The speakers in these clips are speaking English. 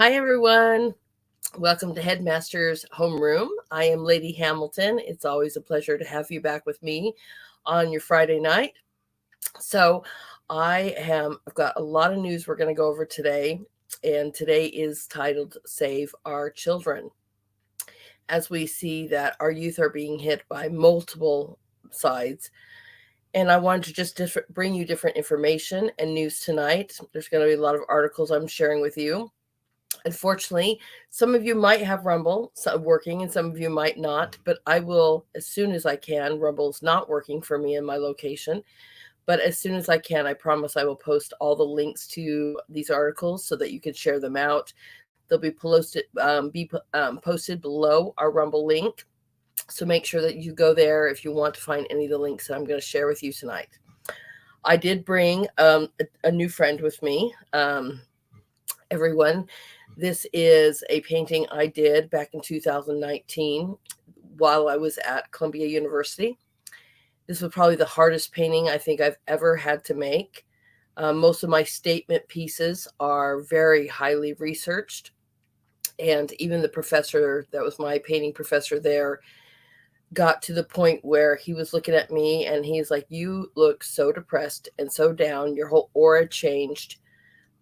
Hi, everyone. Welcome to Headmaster's Homeroom. I am Lady Hamilton. It's always a pleasure to have you back with me on your Friday night. So I've got a lot of news we're going to go over today, and today is titled Save Our Children. As we see that our youth are being hit by multiple sides, and I wanted to just bring you different information and news tonight. There's going to be a lot of articles I'm sharing with you. Unfortunately, some of you might have Rumble working and some of you might not, but I will, as soon as I can. Rumble's not working for me in my location, but as soon as I can, I promise I will post all the links to these articles so that you can share them out. They'll be posted below our Rumble link, so make sure that you go there if you want to find any of the links that I'm going to share with you tonight. I did bring a new friend with me. Everyone, this is a painting I did back in 2019 while I was at Columbia University. This was probably the hardest painting I think I've ever had to make. Most of my statement pieces are very highly researched. And even the professor that was my painting professor there got to the point where he was looking at me and he's like, "You look so depressed and so down. Your whole aura changed.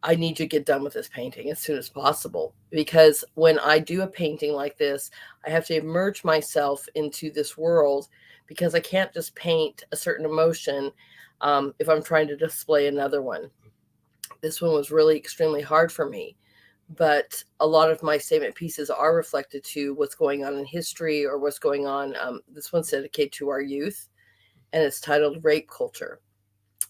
I need to get done with this painting as soon as possible." Because when I do a painting like this, I have to immerse myself into this world, because I can't just paint a certain emotion if I'm trying to display another one. This one was really extremely hard for me, but a lot of my statement pieces are reflected to what's going on in history or what's going on. This one's dedicated to our youth, and it's titled Rape Culture.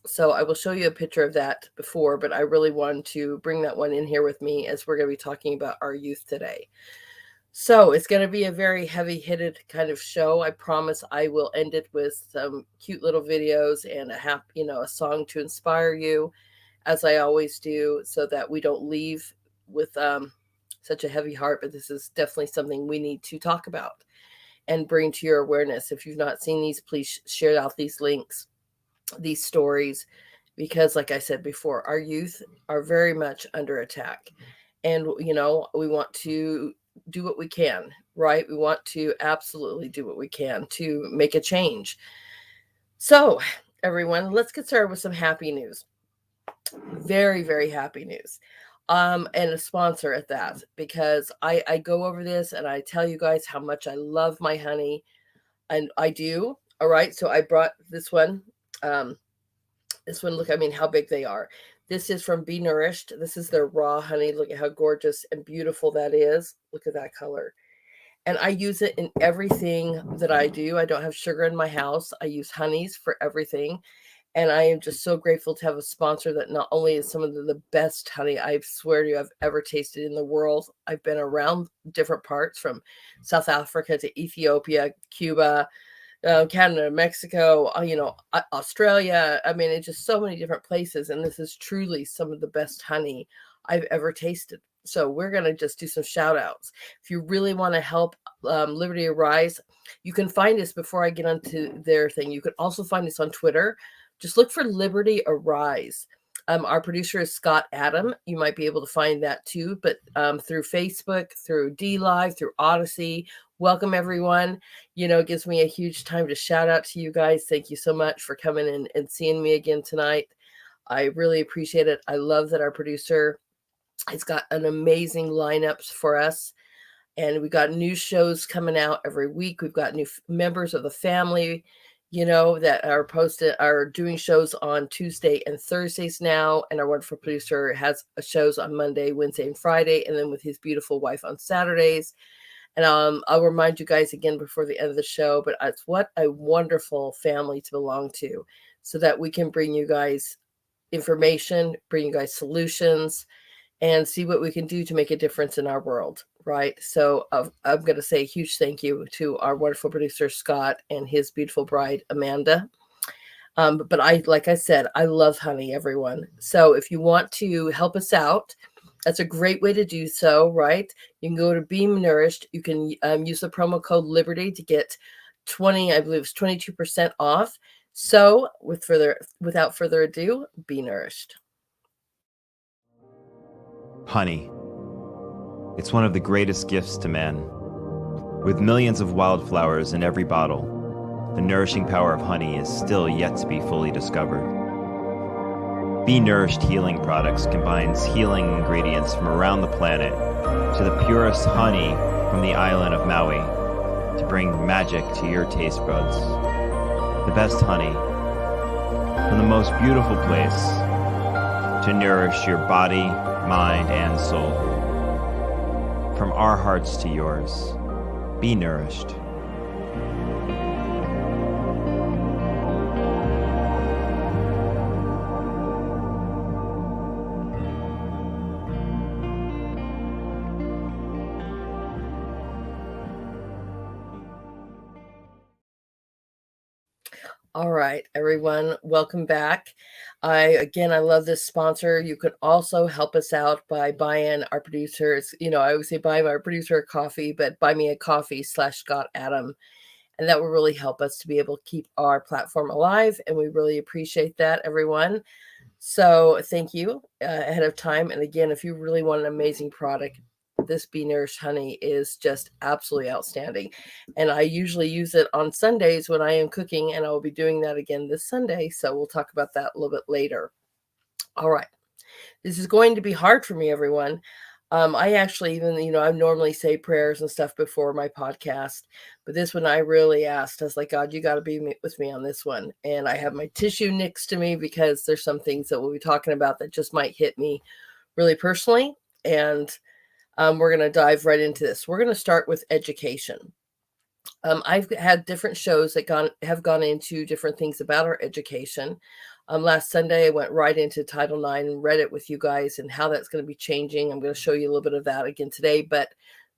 So I will show you a picture of that before, but I really wanted to bring that one in here with me as we're going to be talking about our youth today. So it's going to be a very heavy-hitted kind of show. I promise I will end it with some cute little videos and a song to inspire you, as I always do, so that we don't leave with such a heavy heart. But this is definitely something we need to talk about and bring to your awareness. If you've not seen these, please share out these links, these stories, because like I said before, our youth are very much under attack. And we want to do what we can, right? We want to absolutely do what we can to make a change. So everyone, let's get started with some happy news. Very, very happy news. And a sponsor at that, because I go over this and I tell you guys how much I love my honey, and I do. All right, so I brought this one. This one, look, I mean, how big they are. This is from Be Nourished. This is their raw honey. Look at how gorgeous and beautiful that is. Look at that color. And I use it in everything that I do. I don't have sugar in my house. I use honeys for everything. And I am just so grateful to have a sponsor that not only is some of the best honey I swear to you I've ever tasted in the world. I've been around different parts, from South Africa to Ethiopia, Cuba, Canada, Mexico, Australia. I mean, it's just so many different places. And this is truly some of the best honey I've ever tasted. So we're going to just do some shout outs. If you really want to help Liberty Arise, you can find us, before I get onto their thing, you can also find us on Twitter. Just look for Liberty Arise. Our producer is Scott Adam. You might be able to find that too, but through Facebook, through DLive, through Odyssey. Welcome, everyone. It gives me a huge time to shout out to you guys. Thank you so much for coming in and seeing me again tonight. I really appreciate it. I love that our producer has got an amazing lineups for us. And we got new shows coming out every week. We've got new members of the family, that are doing shows on Tuesday and Thursdays now. And our wonderful producer has shows on Monday, Wednesday, and Friday, and then with his beautiful wife on Saturdays. And I'll remind you guys again before the end of the show, but it's what a wonderful family to belong to, so that we can bring you guys information, bring you guys solutions, and see what we can do to make a difference in our world, right? So I'm going to say a huge thank you to our wonderful producer, Scott, and his beautiful bride, Amanda. But like I said, I love honey, everyone. So if you want to help us out, that's a great way to do so, right? You can go to Be Nourished. You can use the promo code Liberty to get 22% off. So without further ado, Be Nourished. Honey. It's one of the greatest gifts to man. With millions of wildflowers in every bottle, the nourishing power of honey is still yet to be fully discovered. Be Nourished Healing Products combines healing ingredients from around the planet to the purest honey from the island of Maui to bring magic to your taste buds. The best honey from the most beautiful place to nourish your body, mind, and soul. From our hearts to yours, be nourished. All right, everyone, welcome back. I love this sponsor. You could also help us out by buying our producers. I always say buy our producer a coffee, but buy me a coffee /Scott Adam. And that will really help us to be able to keep our platform alive. And we really appreciate that, everyone. So thank you ahead of time. And again, if you really want an amazing product, this Be Nourished honey is just absolutely outstanding. And I usually use it on Sundays when I am cooking, and I will be doing that again this Sunday. So we'll talk about that a little bit later. All right. This is going to be hard for me, everyone. I actually even, I normally say prayers and stuff before my podcast, but this one I really asked. I was like, God, you got to be with me on this one. And I have my tissue next to me because there's some things that we'll be talking about that just might hit me really personally. And we're going to dive right into this. We're going to start with education. I've had different shows that have gone into different things about our education. Last Sunday, I went right into Title IX and read it with you guys and how that's going to be changing. I'm going to show you a little bit of that again today, but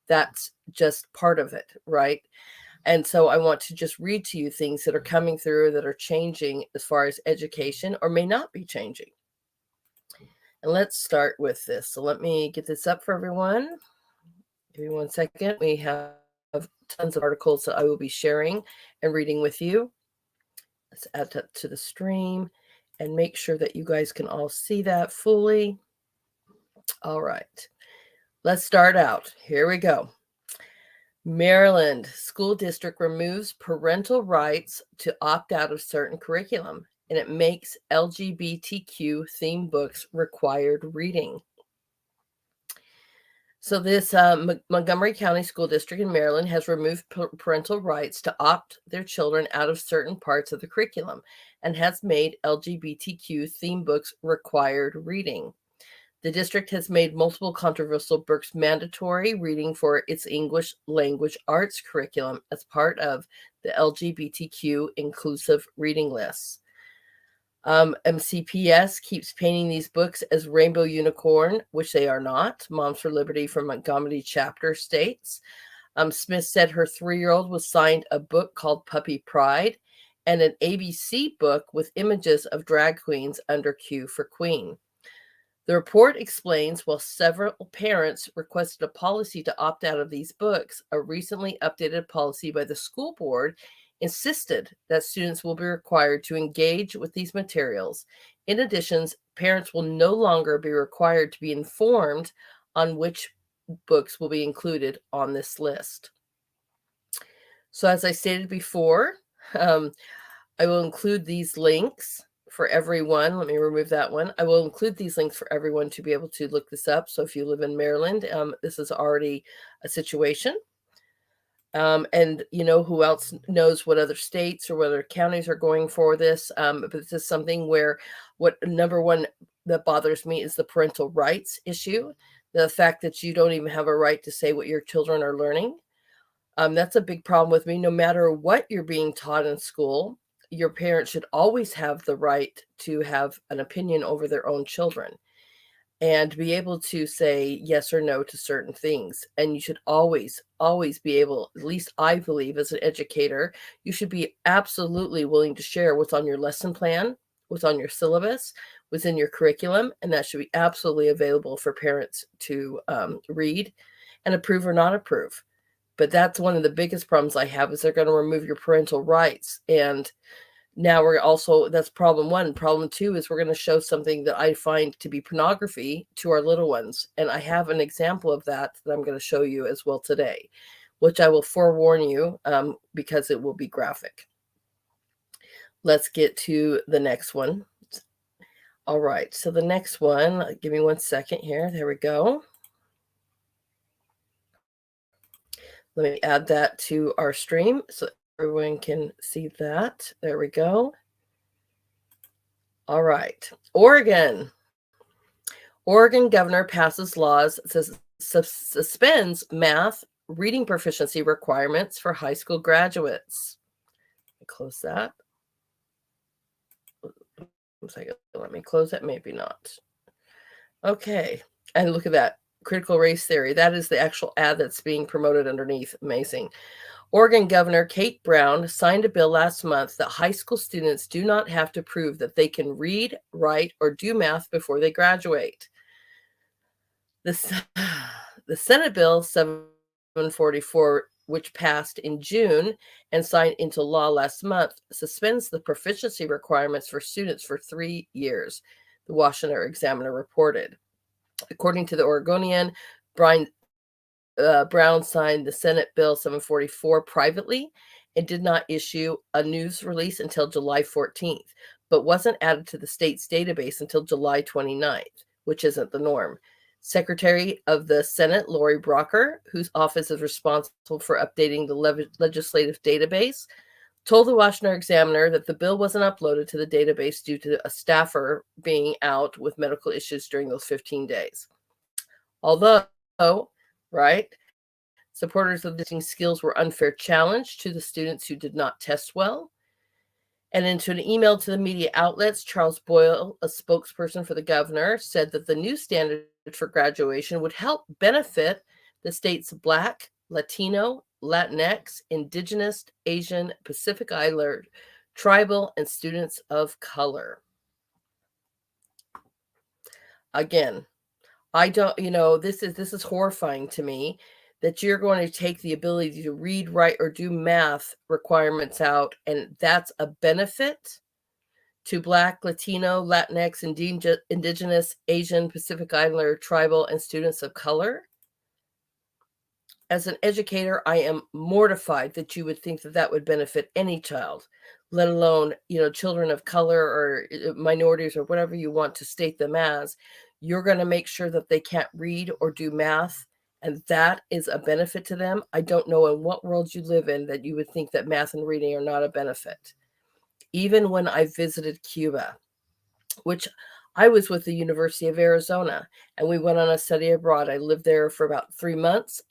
that's just part of it, right? And so I want to just read to you things that are coming through that are changing as far as education or may not be changing. And let's start with this. So let me get this up for everyone. Give me 1 second. We have tons of articles that I will be sharing and reading with you. Let's add that to the stream and make sure that you guys can all see that fully. All right, let's start out. Here we go. Maryland school district removes parental rights to opt out of certain curriculum, and it makes LGBTQ themed books required reading. So this Montgomery County School District in Maryland has removed parental rights to opt their children out of certain parts of the curriculum and has made LGBTQ theme books required reading. The district has made multiple controversial books mandatory reading for its English language arts curriculum as part of the LGBTQ inclusive reading lists. MCPS keeps painting these books as rainbow unicorn, which they are not. Moms for Liberty from Montgomery chapter states. Smith said her 3-year-old was signed a book called Puppy Pride and an ABC book with images of drag queens under Q for Queen. The report explains while several parents requested a policy to opt out of these books, a recently updated policy by the school board insisted that students will be required to engage with these materials. In addition, parents will no longer be required to be informed on which books will be included on this list. So as I stated before, I will include these links for everyone. Let me remove that one. I will include these links for everyone to be able to look this up. So if you live in Maryland, this is already a situation. And who else knows what other states or what other counties are going for this. But this is something where what number one that bothers me is the parental rights issue. The fact that you don't even have a right to say what your children are learning. That's a big problem with me. No matter what you're being taught in school, your parents should always have the right to have an opinion over their own children and be able to say yes or no to certain things. And you should always be able, at least I believe as an educator, you should be absolutely willing to share what's on your lesson plan, what's on your syllabus, what's in your curriculum, and that should be absolutely available for parents to read and approve or not approve. But that's one of the biggest problems I have is they're going to remove your parental rights. And Now we're also, that's problem one. Problem two is we're going to show something that I find to be pornography to our little ones. And I have an example of that I'm going to show you as well today, which I will forewarn you because it will be graphic. Let's get to the next one. All right, so the next one, give me 1 second here. There we go. Let me add that to our stream so everyone can see that. There we go. All right, Oregon. Oregon governor passes laws that suspends math reading proficiency requirements for high school graduates. Close that. Let me close that. Maybe not. Okay, and look at that. Critical race theory. That is the actual ad that's being promoted underneath. Amazing. Oregon Governor Kate Brown signed a bill last month that high school students do not have to prove that they can read, write, or do math before they graduate. The Senate Bill 744, which passed in June and signed into law last month, suspends the proficiency requirements for students for 3 years, the Washington Examiner reported. According to the Oregonian, Brown signed the Senate Bill 744 privately and did not issue a news release until July 14th, but wasn't added to the state's database until July 29th, which isn't the norm. Secretary of the Senate, Lori Brocker, whose office is responsible for updating the legislative database, told the Washington Examiner that the bill wasn't uploaded to the database due to a staffer being out with medical issues during those 15 days. Although, right, supporters of the teaching skills were unfair challenge to the students who did not test well. And into an email to the media outlets, Charles Boyle, a spokesperson for the governor, said that the new standard for graduation would help benefit the state's Black, Latino, Latinx, Indigenous, Asian, Pacific Islander, tribal, and students of color. Again, I don't, this is horrifying to me that you're going to take the ability to read, write, or do math requirements out, and that's a benefit to Black, Latino, Latinx, Indigenous, Asian, Pacific Islander, tribal, and students of color. As an educator, I am mortified that you would think that that would benefit any child, let alone, children of color or minorities or whatever you want to state them as. You're going to make sure that they can't read or do math, and that is a benefit to them. I don't know in what world you live in that you would think that math and reading are not a benefit. Even when I visited Cuba, which I was with the University of Arizona, and we went on a study abroad. I lived there for about 3 months.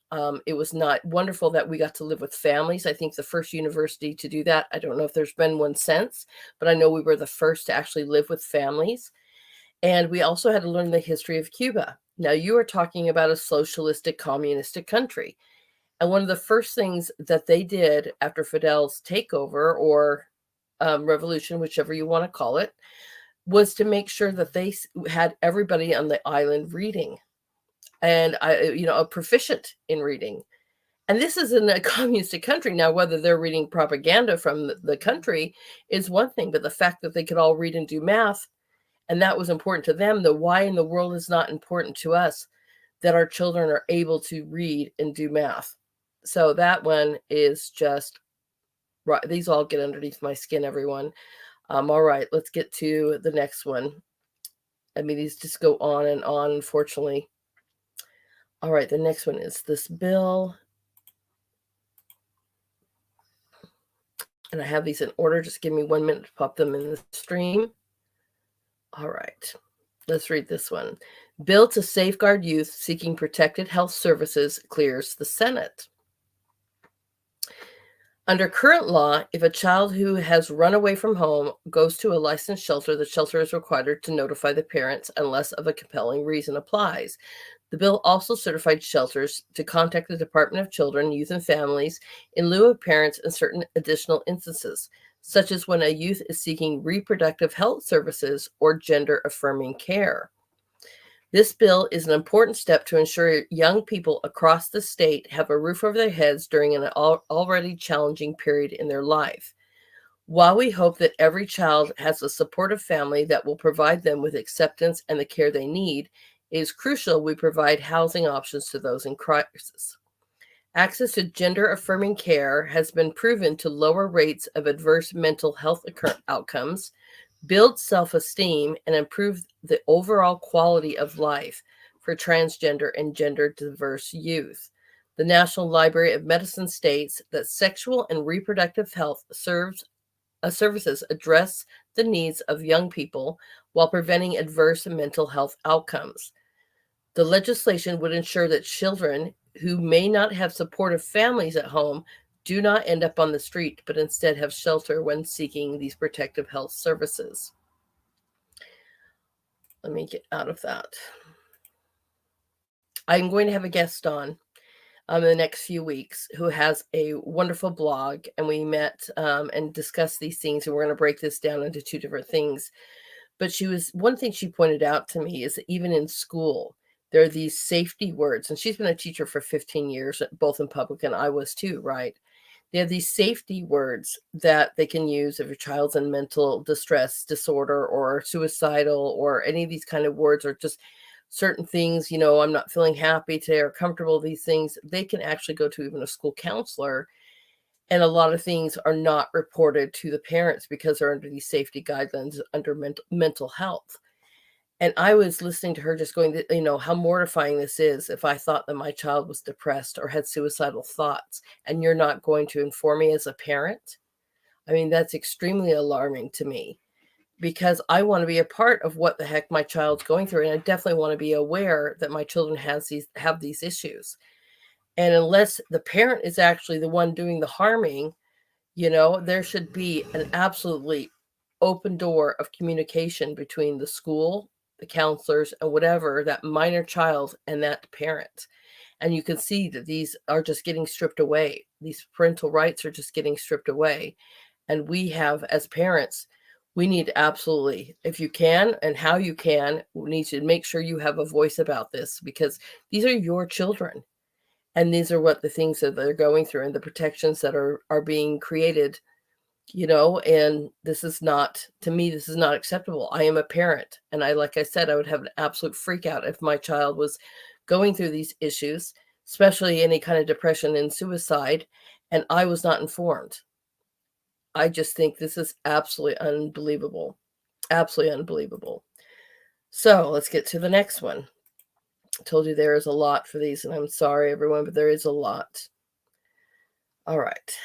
It was not wonderful that we got to live with families. I think the first university to do that. I don't know if there's been one since, but I know we were the first to actually live with families. And we also had to learn the history of Cuba. Now, you are talking about a socialistic, communistic country. And one of the first things that they did after Fidel's takeover or revolution, whichever you want to call it, was to make sure that they had everybody on the island reading and, proficient in reading. And this is in a communistic country. Now, whether they're reading propaganda from the country is one thing, but the fact that they could all read and do math, and that was important to them, the why in the world is not important to us, that our children are able to read and do math. So that one is just, right. These all get underneath my skin, everyone. All right, let's get to the next one. I mean, these just go on and on, unfortunately. All right, the next one is this bill. And I have these in order. Just give me 1 minute to pop them in the stream. All right, let's read this one. Bill to safeguard youth seeking protected health services clears the Senate. Under current law, if a child who has run away from home goes to a licensed shelter, the shelter is required to notify the parents unless of a compelling reason applies. The bill also certified shelters to contact the Department of Children, Youth, and Families in lieu of parents in certain additional instances, such as when a youth is seeking reproductive health services or gender-affirming care. This bill is an important step to ensure young people across the state have a roof over their heads during an already challenging period in their life. While we hope that every child has a supportive family that will provide them with acceptance and the care they need, it is crucial we provide housing options to those in crisis. Access to gender-affirming care has been proven to lower rates of adverse mental health outcomes, build self-esteem, and improve the overall quality of life for transgender and gender-diverse youth. The National Library of Medicine states that sexual and reproductive health services address the needs of young people while preventing adverse mental health outcomes. The legislation would ensure that children who may not have supportive families at home do not end up on the street, but instead have shelter when seeking these protective health services. Let me get out of that. I'm going to have a guest on in the next few weeks who has a wonderful blog, and we met and discussed these things, and we're going to break this down into two different things. But one thing she pointed out to me is that even in school, there are these safety words, and she's been a teacher for 15 years, both in public, and I was too, right? They have these safety words that they can use if your child's in mental distress disorder or suicidal or any of these kind of words, or just certain things, I'm not feeling happy today or comfortable, these things, they can actually go to even a school counselor. And a lot of things are not reported to the parents because they're under these safety guidelines under mental health. And I was listening to her just going, how mortifying this is if I thought that my child was depressed or had suicidal thoughts, and you're not going to inform me as a parent. I mean, that's extremely alarming to me, because I want to be a part of what the heck my child's going through. And I definitely want to be aware that my children have these issues. And unless the parent is actually the one doing the harming, there should be an absolutely open door of communication between the school, the counselors, and whatever, that minor child and that parent. And you can see that these are just getting stripped away. These parental rights are just getting stripped away. And we have, as parents, we need absolutely, if you can and how you can, we need to make sure you have a voice about this, because these are your children. And these are what the things that they're going through and the protections that are being created, and this is not, to me, this is not acceptable. I am a parent. And like I said, I would have an absolute freak out if my child was going through these issues, especially any kind of depression and suicide, and I was not informed. I just think this is absolutely unbelievable. Absolutely unbelievable. So let's get to the next one. I told you there is a lot for these, and I'm sorry, everyone, but there is a lot. All right.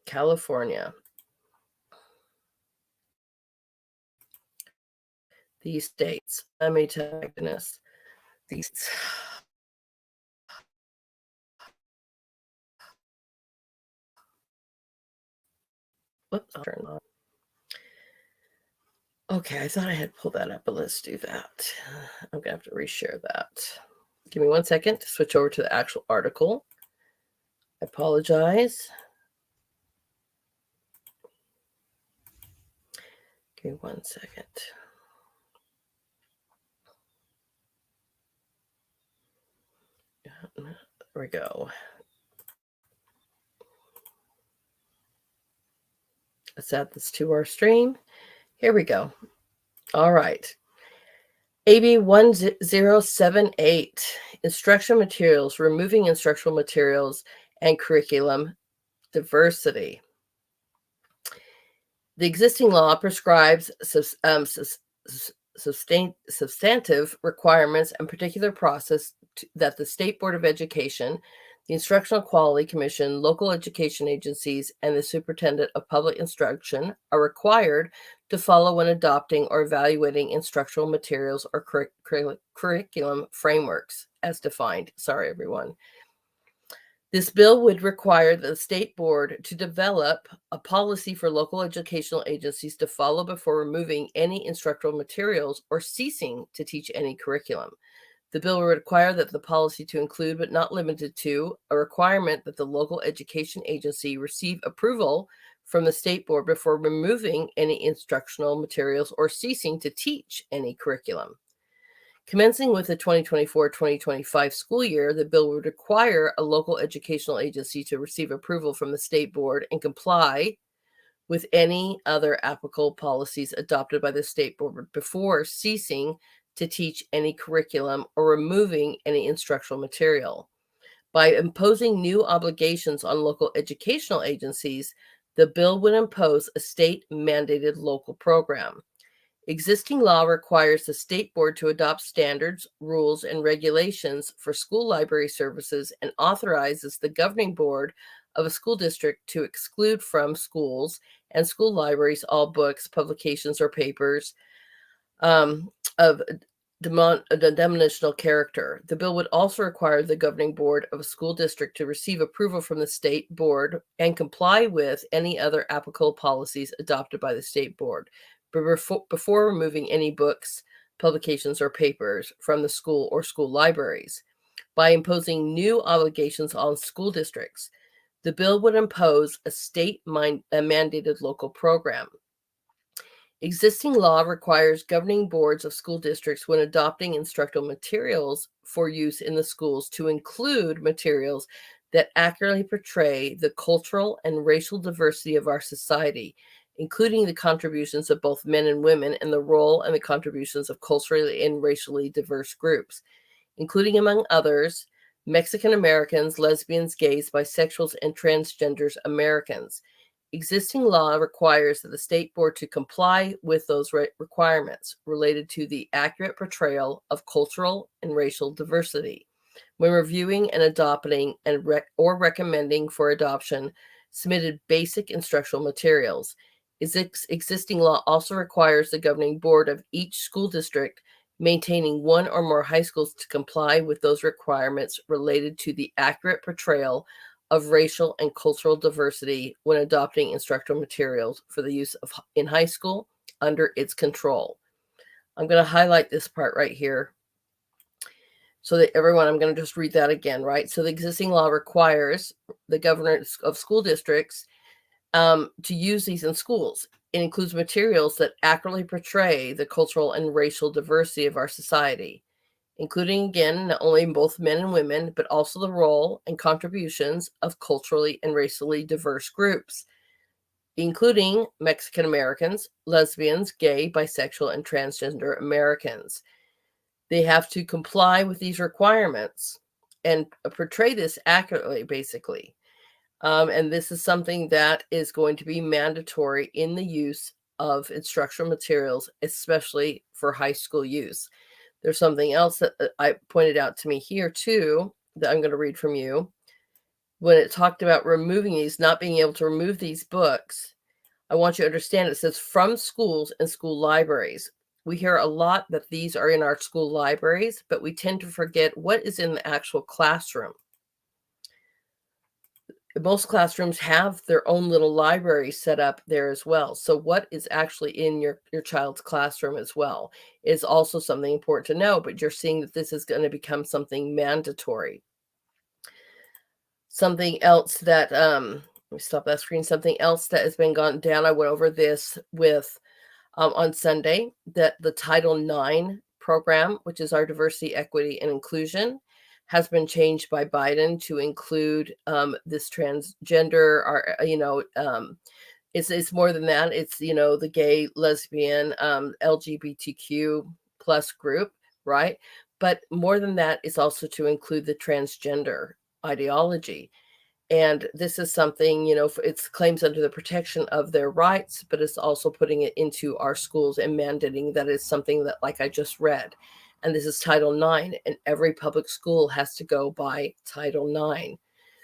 California. These states. Let me tell you, goodness. These. Whoops, I'll turn on. Okay, I thought I had pulled that up, but let's do that. I'm going to have to reshare that. Give me 1 second to switch over to the actual article. I apologize. Give me 1 second. There we go. Let's add this to our stream. Here we go. All right. AB 1078, instructional materials, removing instructional materials and curriculum diversity. The existing law prescribes substantive requirements and particular process that the State Board of Education, the Instructional Quality Commission, local education agencies, and the Superintendent of Public Instruction are required to follow when adopting or evaluating instructional materials or curriculum frameworks as defined. Sorry, everyone. This bill would require the state board to develop a policy for local educational agencies to follow before removing any instructional materials or ceasing to teach any curriculum. The bill would require that the policy to include, but not limited to, a requirement that the local education agency receive approval from the state board before removing any instructional materials or ceasing to teach any curriculum. Commencing with the 2024-2025 school year, the bill would require a local educational agency to receive approval from the state board and comply with any other applicable policies adopted by the state board before ceasing to teach any curriculum or removing any instructional material. By imposing new obligations on local educational agencies, the bill would impose a state-mandated local program. Existing law requires the state board to adopt standards, rules, and regulations for school library services and authorizes the governing board of a school district to exclude from schools and school libraries all books, publications, or papers of denominational character. The bill would also require the governing board of a school district to receive approval from the state board and comply with any other applicable policies adopted by the state board before removing any books, publications, or papers from the school or school libraries. By imposing new obligations on school districts, the bill would impose a state-mandated local program. Existing law requires governing boards of school districts, when adopting instructional materials for use in the schools, to include materials that accurately portray the cultural and racial diversity of our society, including the contributions of both men and women and the role and the contributions of culturally and racially diverse groups, including, among others, Mexican Americans, lesbians, gays, bisexuals, and transgender Americans. Existing law requires that the state board to comply with those requirements related to the accurate portrayal of cultural and racial diversity when reviewing and adopting or recommending for adoption submitted basic instructional materials. Existing law also requires the governing board of each school district maintaining one or more high schools to comply with those requirements related to the accurate portrayal of racial and cultural diversity when adopting instructional materials for the use of in high school under its control. I'm going to highlight this part right here so that everyone, I'm going to just read that again, right? So the existing law requires the governors of school districts to use these in schools. It includes materials that accurately portray the cultural and racial diversity of our society, including, again, not only both men and women, but also the role and contributions of culturally and racially diverse groups, including Mexican Americans, lesbians, gay, bisexual, and transgender Americans. They have to comply with these requirements and portray this accurately, basically. And this is something that is going to be mandatory in the use of instructional materials, especially for high school use. There's something else that I pointed out to me here too, that I'm going to read from you. When it talked about removing these, not being able to remove these books, I want you to understand it says from schools and school libraries. We hear a lot that these are in our school libraries, but we tend to forget what is in the actual classroom. Most classrooms have their own little library set up there as well. So what is actually in your child's classroom as well is also something important to know, but you're seeing that this is going to become something mandatory. Something else that, let me stop that screen. Something else that has been gone down. I went over this with on Sunday, that the Title IX program, which is our diversity, equity, and inclusion, has been changed by Biden to include this transgender, or it's more than that. It's the gay, lesbian, LGBTQ plus group, right? But more than that, it's also to include the transgender ideology. And this is something, it's claims under the protection of their rights, but it's also putting it into our schools and mandating that is something that, like I just read. And this is Title IX, and every public school has to go by Title IX.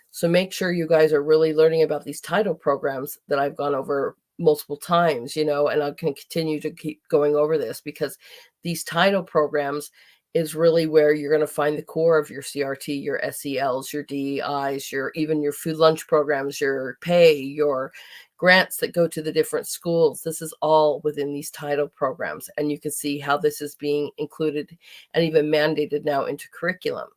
So make sure you guys are really learning about these title programs that I've gone over multiple times, and I can continue to keep going over this, because these title programs is really where you're going to find the core of your CRT, your SELs, your DEIs, even your food lunch programs, your pay, your grants that go to the different schools. This is all within these title programs. And you can see how this is being included and even mandated now into curriculum.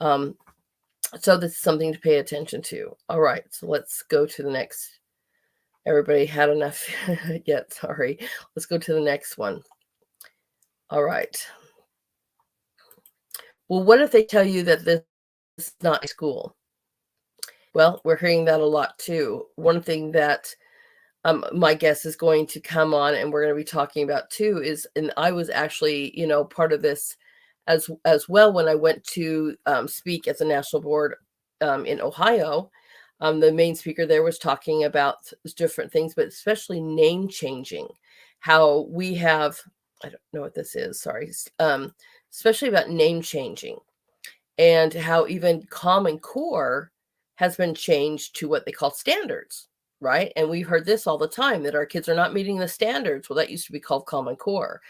So this is something to pay attention to. All right, so let's go to the next. Everybody had enough yet, sorry. Let's go to the next one. All right. Well, what if they tell you that this is not a school? Well, we're hearing that a lot too. One thing that my guest is going to come on and we're going to be talking about too is, and I was actually, part of this as well when I went to speak at the national board in Ohio. The main speaker there was talking about different things, but especially name changing. How we have, I don't know what this is, sorry, especially about name changing, and how even Common Core has been changed to what they call standards, right? And we've heard this all the time, that our kids are not meeting the standards. Well, that used to be called Common Core.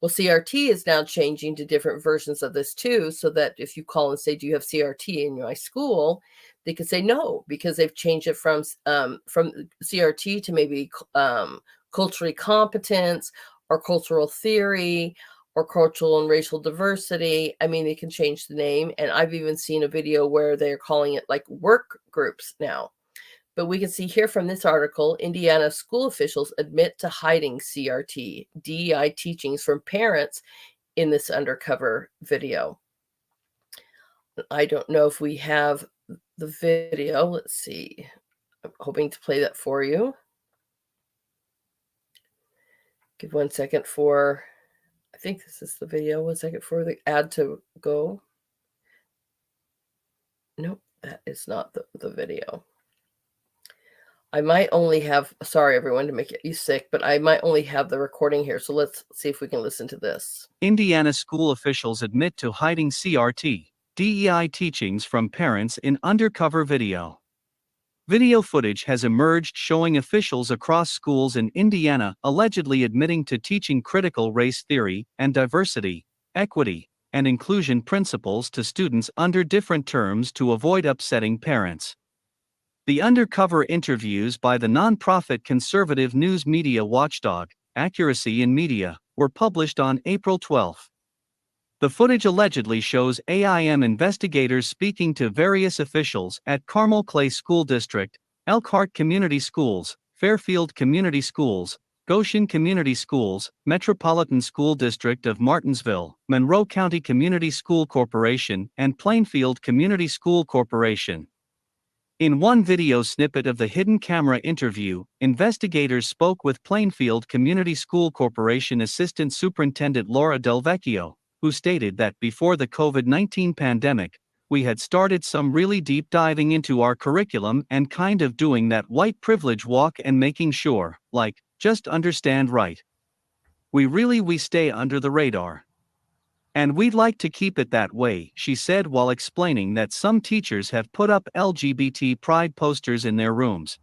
Well, CRT is now changing to different versions of this too, so that if you call and say, do you have CRT in my school? They could say no, because they've changed it from CRT to maybe culturally competence or cultural theory or cultural and racial diversity. I mean, they can change the name. And I've even seen a video where they're calling it like work groups now. But we can see here from this article, Indiana school officials admit to hiding CRT, DEI teachings from parents in this undercover video. I don't know if we have the video. Let's see. I'm hoping to play that for you. Give 1 second for, I think this is the video. 1 second for the ad to go. Nope, that is not the video. I might only have, sorry everyone to make you sick, but I might only have the recording here. So let's see if we can listen to this. Indiana school officials admit to hiding CRT, DEI teachings from parents in undercover video. Video footage has emerged showing officials across schools in Indiana allegedly admitting to teaching critical race theory and diversity, equity, and inclusion principles to students under different terms to avoid upsetting parents. The undercover interviews by the nonprofit conservative news media watchdog, Accuracy in Media, were published on April 12. The footage allegedly shows AIM investigators speaking to various officials at Carmel Clay School District, Elkhart Community Schools, Fairfield Community Schools, Goshen Community Schools, Metropolitan School District of Martinsville, Monroe County Community School Corporation, and Plainfield Community School Corporation. In one video snippet of the hidden camera interview, investigators spoke with Plainfield Community School Corporation Assistant Superintendent Laura Del Vecchio, who stated that before the COVID-19 pandemic, we had started some really deep diving into our curriculum and kind of doing that white privilege walk and making sure, like, just understand right. We stay under the radar. And we'd like to keep it that way, she said while explaining that some teachers have put up LGBT pride posters in their rooms.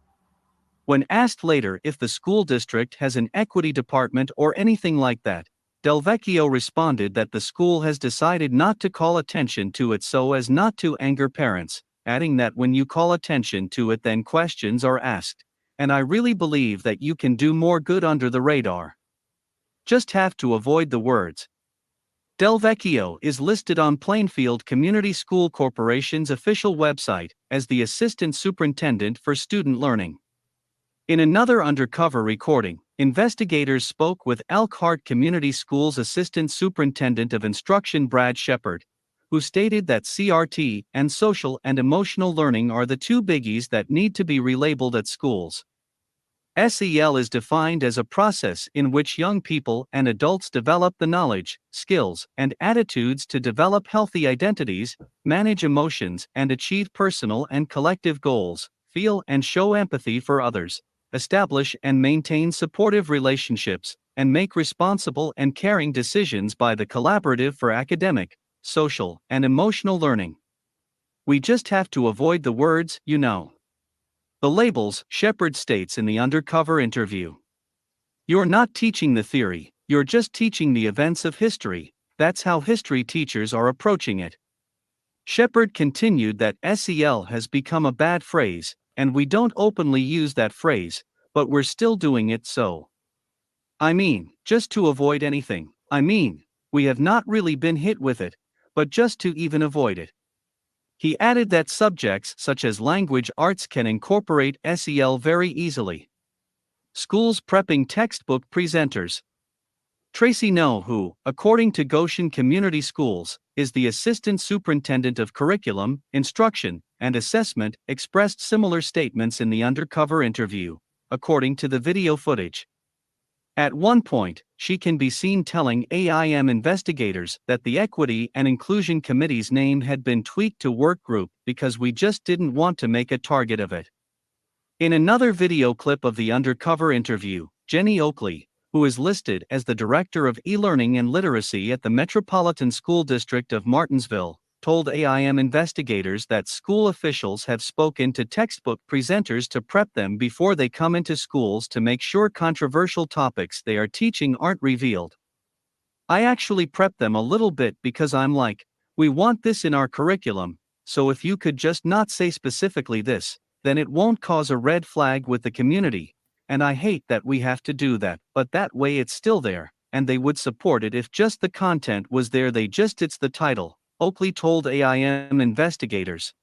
When asked later if the school district has an equity department or anything like that, Del Vecchio responded that the school has decided not to call attention to it so as not to anger parents, adding that when you call attention to it then questions are asked, and I really believe that you can do more good under the radar. Just have to avoid the words. Del Vecchio is listed on Plainfield Community School Corporation's official website as the Assistant Superintendent for Student Learning. In another undercover recording, investigators spoke with Elkhart Community Schools Assistant Superintendent of Instruction Brad Shepard, who stated that CRT and social and emotional learning are the two biggies that need to be relabeled at schools. SEL is defined as a process in which young people and adults develop the knowledge, skills, and attitudes to develop healthy identities, manage emotions, and achieve personal and collective goals, feel and show empathy for others, establish and maintain supportive relationships, and make responsible and caring decisions by the collaborative for academic, social, and emotional learning. We just have to avoid the words, you know. The labels, Shepard states in the undercover interview. You're not teaching the theory, you're just teaching the events of history. That's how history teachers are approaching it. Shepard continued that SEL has become a bad phrase, and we don't openly use that phrase, but we're still doing it so. I mean, just to avoid anything. I mean, we have not really been hit with it, but just to even avoid it. He added that subjects such as language arts can incorporate SEL very easily. Schools prepping textbook presenters. Tracy No, who, according to Goshen Community Schools, is the Assistant Superintendent of Curriculum, Instruction, and Assessment, expressed similar statements in the undercover interview, according to the video footage. At one point, she can be seen telling AIM investigators that the Equity and Inclusion Committee's name had been tweaked to Work Group because we just didn't want to make a target of it. In another video clip of the undercover interview, Jenny Oakley, who is listed as the Director of E-Learning and Literacy at the Metropolitan School District of Martinsville, told AIM investigators that school officials have spoken to textbook presenters to prep them before they come into schools to make sure controversial topics they are teaching aren't revealed. I actually prep them a little bit because I'm like, we want this in our curriculum, so if you could just not say specifically this, then it won't cause a red flag with the community. And I hate that we have to do that, but that way it's still there, and they would support it if just the content was there. It's the title, Oakley told AIM investigators.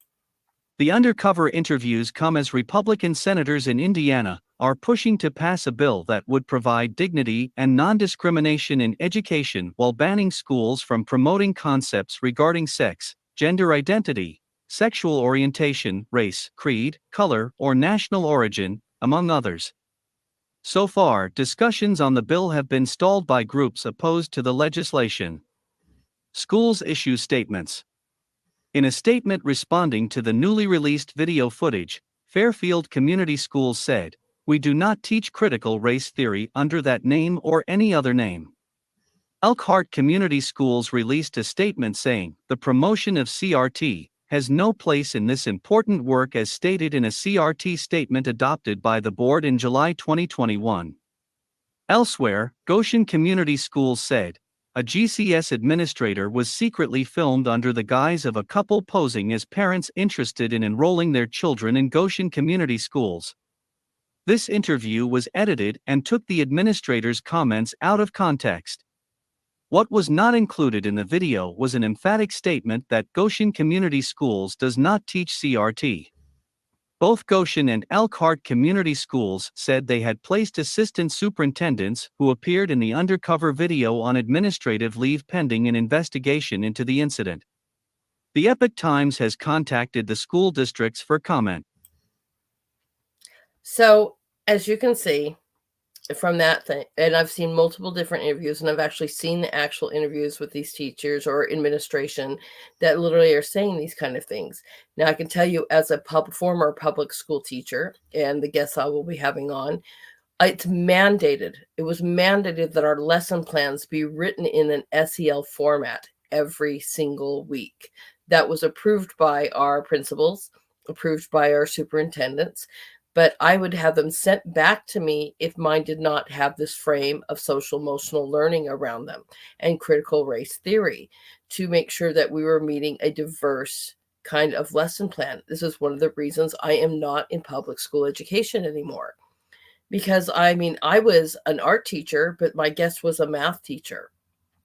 The undercover interviews come as Republican senators in Indiana are pushing to pass a bill that would provide dignity and non-discrimination in education while banning schools from promoting concepts regarding sex, gender identity, sexual orientation, race, creed, color, or national origin, among others. So far, discussions on the bill have been stalled by groups opposed to the legislation. Schools issue statements. In a statement responding to the newly released video footage, Fairfield Community Schools said, "We do not teach critical race theory under that name or any other name." Elkhart Community Schools released a statement saying, "The promotion of CRT has no place in this important work," as stated in a CRT statement adopted by the board in July 2021. Elsewhere, Goshen Community Schools said, a GCS administrator was secretly filmed under the guise of a couple posing as parents interested in enrolling their children in Goshen Community Schools. This interview was edited and took the administrator's comments out of context. What was not included in the video was an emphatic statement that Goshen Community Schools does not teach CRT. Both Goshen and Elkhart Community Schools said they had placed assistant superintendents who appeared in the undercover video on administrative leave pending an investigation into the incident. The Epoch Times has contacted the school districts for comment. So, as you can see, from that thing, and I've seen multiple different interviews, and I've actually seen the actual interviews with these teachers or administration that literally are saying these kind of things. Now, I can tell you, as a former public school teacher, and the guests I will be having on, it's mandated. It was mandated that our lesson plans be written in an SEL format every single week. That was approved by our principals, approved by our superintendents. But I would have them sent back to me if mine did not have this frame of social emotional learning around them and critical race theory to make sure that we were meeting a diverse kind of lesson plan. This is one of the reasons I am not in public school education anymore. Because I was an art teacher, but my guest was a math teacher.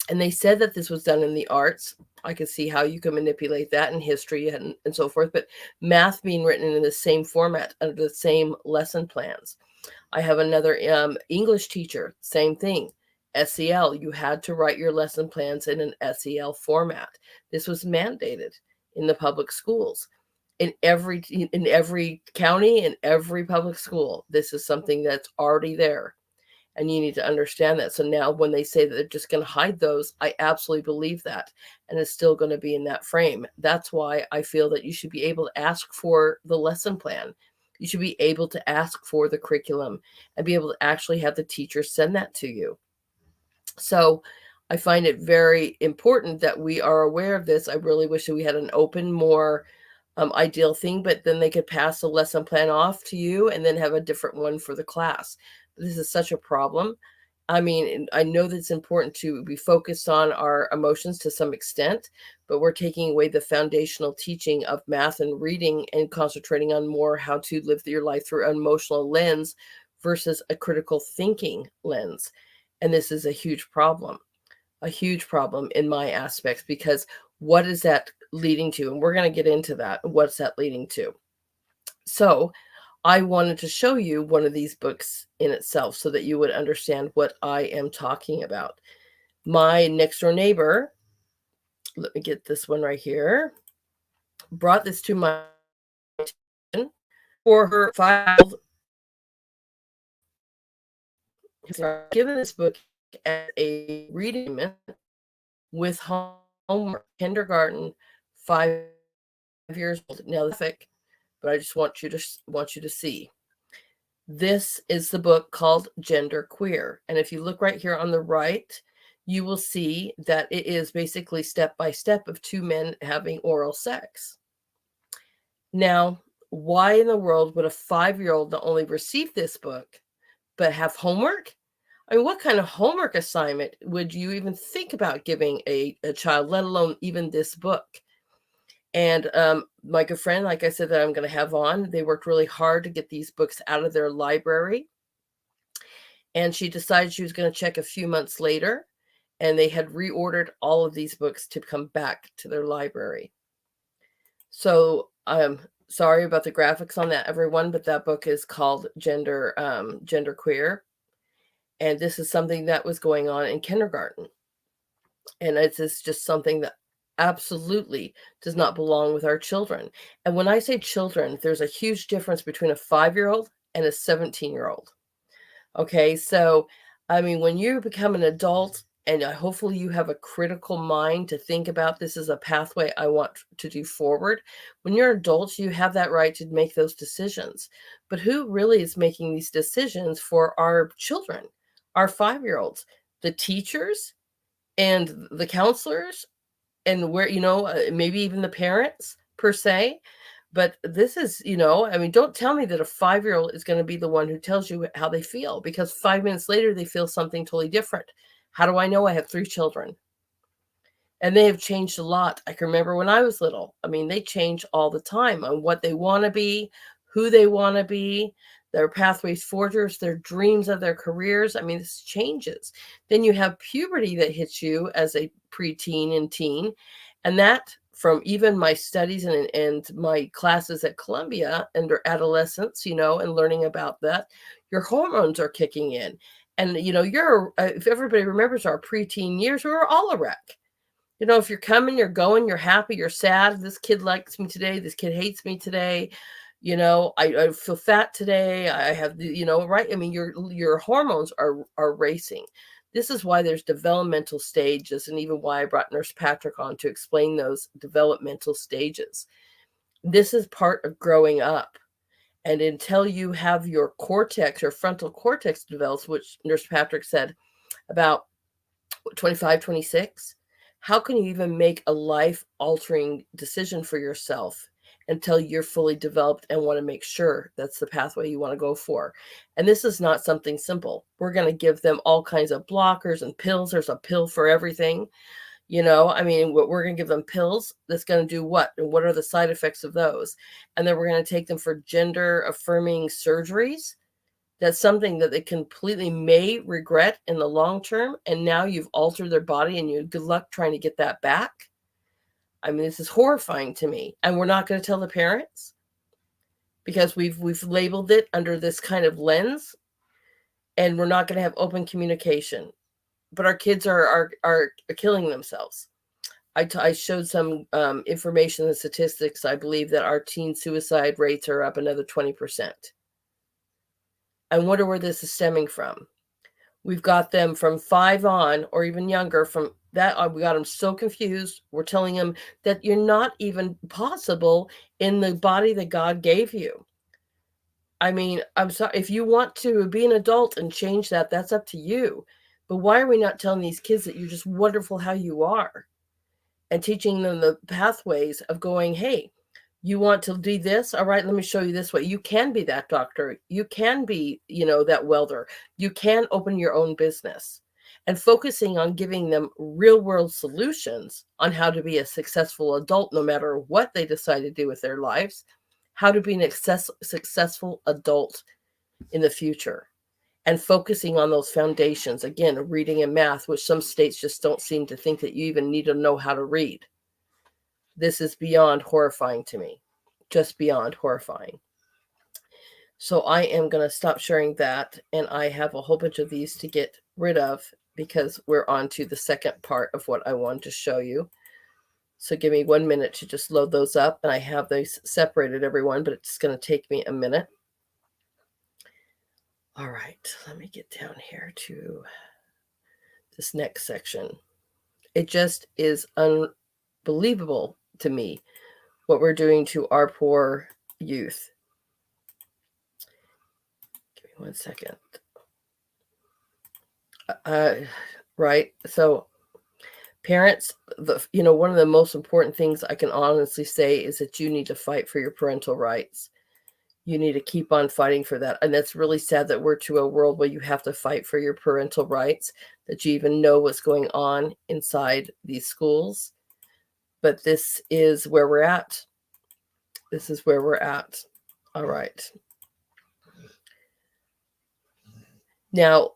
And they said that this was done in the arts. I could see how you can manipulate that in history and so forth, but math being written in the same format, under the same lesson plans. I have another English teacher, same thing. SEL, you had to write your lesson plans in an SEL format. This was mandated in the public schools. In every county, in every public school, this is something that's already there. And you need to understand that. So now when they say that they're just going to hide those, I absolutely believe that. And it's still going to be in that frame. That's why I feel that you should be able to ask for the lesson plan. You should be able to ask for the curriculum and be able to actually have the teacher send that to you. So I find it very important that we are aware of this. I really wish that we had an open, more ideal thing, but then they could pass a lesson plan off to you and then have a different one for the class. This is such a problem. I mean, I know that it's important to be focused on our emotions to some extent, but we're taking away the foundational teaching of math and reading and concentrating on more how to live your life through an emotional lens versus a critical thinking lens. And this is a huge problem in my aspects, because what is that leading to? And we're going to get into that. What's that leading to? So I wanted to show you one of these books in itself so that you would understand what I am talking about. My next door neighbor, let me get this one right here, brought this to my attention for her 5-year-old. Given this book as a reading with homework, kindergarten, 5 years old. Now, but I just want you to see. This is the book called Gender Queer, and if you look right here on the right, you will see that it is basically step by step of two men having oral sex. Now, why in the world would a 5-year-old not only receive this book, but have homework? I mean, what kind of homework assignment would you even think about giving a child, let alone even this book? And my good friend, like I said, that I'm going to have on, they worked really hard to get these books out of their library. And she decided she was going to check a few months later, and they had reordered all of these books to come back to their library. So I'm sorry about the graphics on that, everyone, but that book is called Gender Queer. And this is something that was going on in kindergarten. And it's just something that absolutely does not belong with our children. And when I say children, there's a huge difference between a 5-year-old and a 17-year-old. Okay, so I mean, when you become an adult, and hopefully you have a critical mind to think about this as a pathway I want to do forward. When you're adults, you have that right to make those decisions. But who really is making these decisions for our children, our 5-year-olds? The teachers and the counselors, and where, maybe even the parents per se. But this is, I mean, don't tell me that a 5-year-old is going to be the one who tells you how they feel, because 5 minutes later, they feel something totally different. How do I know? I have 3 children. And they have changed a lot. I can remember when I was little. I mean, they change all the time on what they want to be, who they want to be, their pathways forgers, their dreams of their careers. I mean, this changes. Then you have puberty that hits you as a preteen and teen. And that, from even my studies and my classes at Columbia under adolescence, and learning about that, your hormones are kicking in. And, if everybody remembers our preteen years, we were all a wreck. If you're coming, you're going, you're happy, you're sad. This kid likes me today. This kid hates me today. I feel fat today. I have, right. I mean, your hormones are racing. This is why there's developmental stages, and even why I brought Nurse Patrick on to explain those developmental stages. This is part of growing up. And until you have your cortex, your frontal cortex develops, which Nurse Patrick said about 25, 26, how can you even make a life-altering decision for yourself until you're fully developed and want to make sure that's the pathway you want to go for? And this is not something simple. We're going to give them all kinds of blockers and pills. There's a pill for everything. I mean, we're going to give them pills that's going to do what? And what are the side effects of those? And then we're going to take them for gender affirming surgeries. That's something that they completely may regret in the long term. And now you've altered their body, and good luck trying to get that back. I mean, this is horrifying to me. And we're not going to tell the parents because we've labeled it under this kind of lens, and we're not going to have open communication. But our kids are killing themselves. I showed some information and statistics. I believe that our teen suicide rates are up another 20%. I wonder where this is stemming from. We've got them from 5 on, or even younger. From that, we got them so confused. We're telling them that you're not even possible in the body that God gave you. I mean, I'm sorry. If you want to be an adult and change that, that's up to you. But why are we not telling these kids that you're just wonderful how you are, and teaching them the pathways of going, hey, you want to do this? All right, let me show you this way. You can be that doctor. You can be, that welder. You can open your own business. And focusing on giving them real world solutions on how to be a successful adult, no matter what they decide to do with their lives, how to be an successful adult in the future. And focusing on those foundations, again, reading and math, which some states just don't seem to think that you even need to know how to read. This is beyond horrifying to me, just beyond horrifying. So I am going to stop sharing that, and I have a whole bunch of these to get rid of because we're on to the second part of what I wanted to show you. So give me 1 minute to just load those up, and I have those separated, everyone, but it's going to take me a minute. All right, let me get down here to this next section. It just is unbelievable to me what we're doing to our poor youth. Give me 1 second. Right. So parents, one of the most important things I can honestly say is that you need to fight for your parental rights. You need to keep on fighting for that. And that's really sad that we're to a world where you have to fight for your parental rights, that you even know what's going on inside these schools. But this is where we're at. This is where we're at. All right. Now,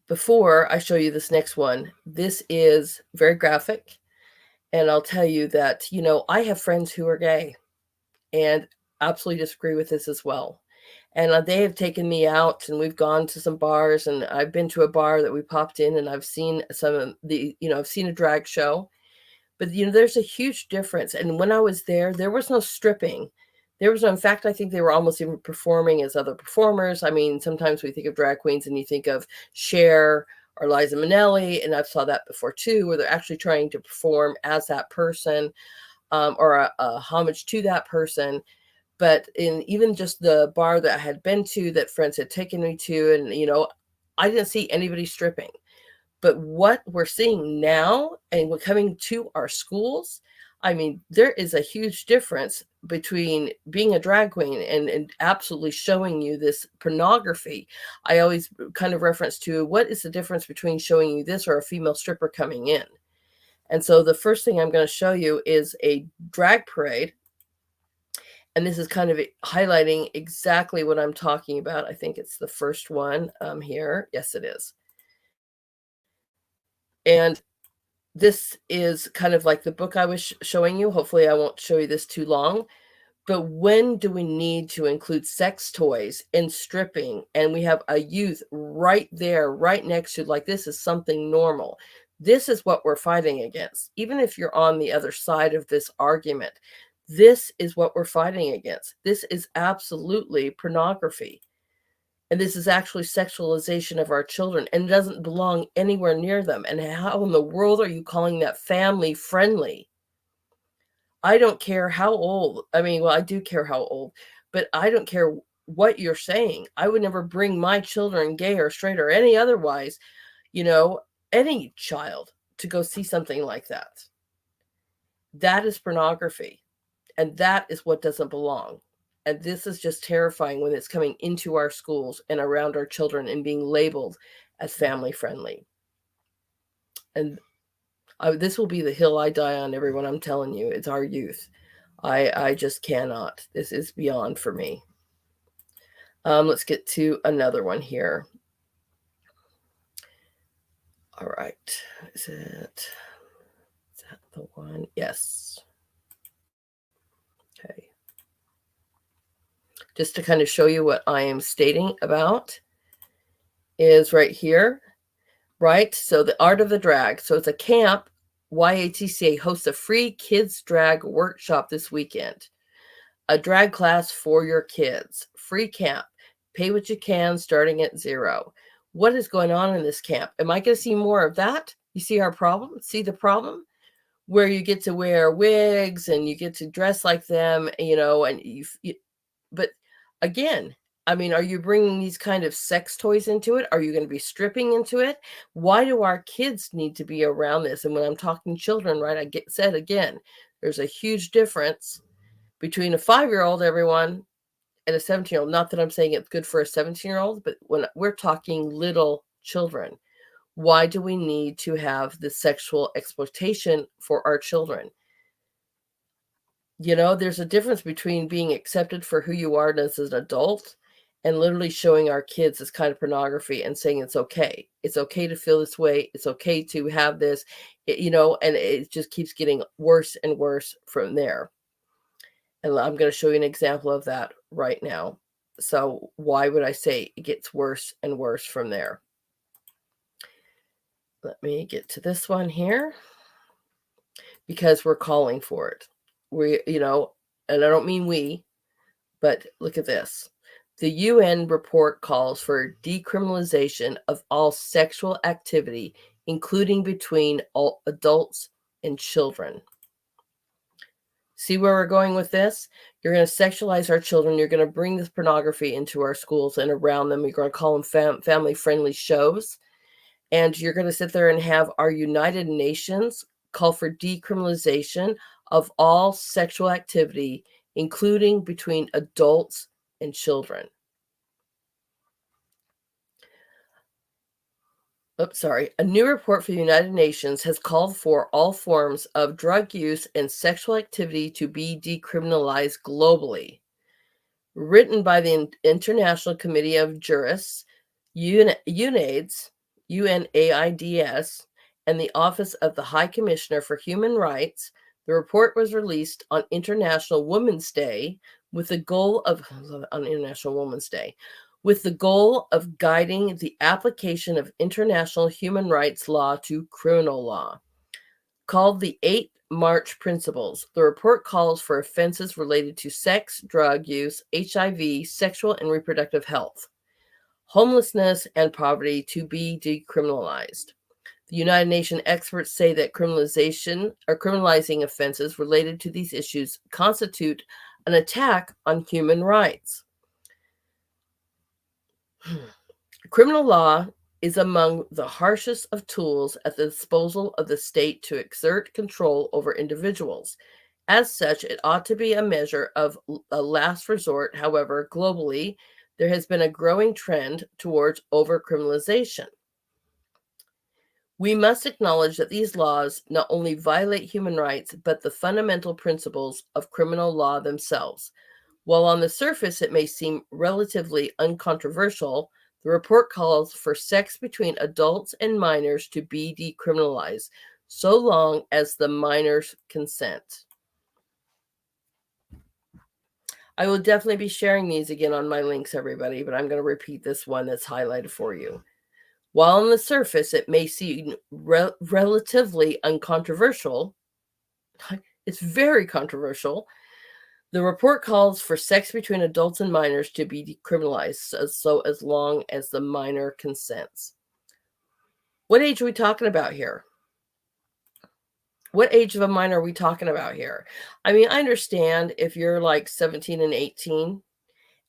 before I show you this next one, this is very graphic. And I'll tell you that, I have friends who are gay and absolutely disagree with this as well. And they have taken me out, and we've gone to some bars, and I've been to a bar that we popped in, and I've seen some of the, I've seen a drag show. But, there's a huge difference. And when I was there was no stripping. There was no, in fact, I think they were almost even performing as other performers. I mean, sometimes we think of drag queens and you think of Cher or Liza Minnelli, and I've saw that before too, where they're actually trying to perform as that person, or a homage to that person. But in even just the bar that I had been to, that friends had taken me to, and, I didn't see anybody stripping. But what we're seeing now, and we're coming to our schools, I mean, there is a huge difference between being a drag queen and absolutely showing you this pornography. I always kind of reference to, what is the difference between showing you this or a female stripper coming in? And so the first thing I'm going to show you is a drag parade. And this is kind of highlighting exactly what I'm talking about. I think it's the first one here. Yes, it is. And this is kind of like the book I was showing you. Hopefully I won't show you this too long. But when do we need to include sex toys in stripping? And we have a youth right there, right next to, like, this is something normal. This is what we're fighting against. Even if you're on the other side of this argument, this is what we're fighting against. This is absolutely pornography. And this is actually sexualization of our children, and it doesn't belong anywhere near them. And how in the world are you calling that family friendly? I don't care how old. I mean, well, I do care how old, but I don't care what you're saying. I would never bring my children, gay or straight or any otherwise, any child, to go see something like that. That is pornography. And that is what doesn't belong. And this is just terrifying when it's coming into our schools and around our children and being labeled as family friendly. And this will be the hill I die on, everyone. I'm telling you, it's our youth. I just cannot. This is beyond for me. Let's get to another one here. All right. Is that the one? Yes. Okay. Just to kind of show you what I am stating about is right here, right? So the art of the drag. So it's a camp. YATCA hosts a free kids drag workshop this weekend. A drag class for your kids. Free camp. Pay what you can, starting at $0. What is going on in this camp? Am I going to see more of that? You see our problem? See the problem? Where you get to wear wigs and you get to dress like them, and but again, I mean, are you bringing these kind of sex toys into it? Are you going to be stripping into it? Why do our kids need to be around this? And when I'm talking children, right, said again, there's a huge difference between a 5-year-old, everyone, and a 17-year-old. Not that I'm saying it's good for a 17-year-old, but when we're talking little children, why do we need to have the sexual exploitation for our children? There's a difference between being accepted for who you are as an adult and literally showing our kids this kind of pornography and saying it's okay. It's okay to feel this way. It's okay to have this, and it just keeps getting worse and worse from there. And I'm going to show you an example of that right now. So why would I say it gets worse and worse from there? Let me get to this one here, because we're calling for it. And I don't mean we, but look at this. The UN report calls for decriminalization of all sexual activity, including between all adults and children. See where we're going with this? You're going to sexualize our children. You're going to bring this pornography into our schools and around them. You're going to call them family-friendly shows. And you're going to sit there and have our United Nations call for decriminalization of all sexual activity, including between adults and children. A new report for the United Nations has called for all forms of drug use and sexual activity to be decriminalized globally. Written by the International Committee of Jurists, UNAIDS, and the Office of the High Commissioner for Human Rights, the report was released on International Women's Day with the goal of guiding the application of international human rights law to criminal law. Called the 8 March Principles, the report calls for offenses related to sex, drug use, HIV, sexual and reproductive health, homelessness, and poverty to be decriminalized. The United Nations experts say that criminalizing offenses related to these issues constitute an attack on human rights. Criminal law is among the harshest of tools at the disposal of the state to exert control over individuals. As such, it ought to be a measure of a last resort. However, globally, there has been a growing trend towards overcriminalization. We must acknowledge that these laws not only violate human rights, but the fundamental principles of criminal law themselves. While on the surface it may seem relatively uncontroversial, the report calls for sex between adults and minors to be decriminalized, so long as the minors consent. I will definitely be sharing these again on my links, everybody, but I'm going to repeat this one that's highlighted for you. While on the surface it may seem relatively uncontroversial, it's very controversial. The report calls for sex between adults and minors to be decriminalized, so as long as the minor consents. What age are we talking about here? What age of a minor are we talking about here? I mean, I understand if you're like 17 and 18,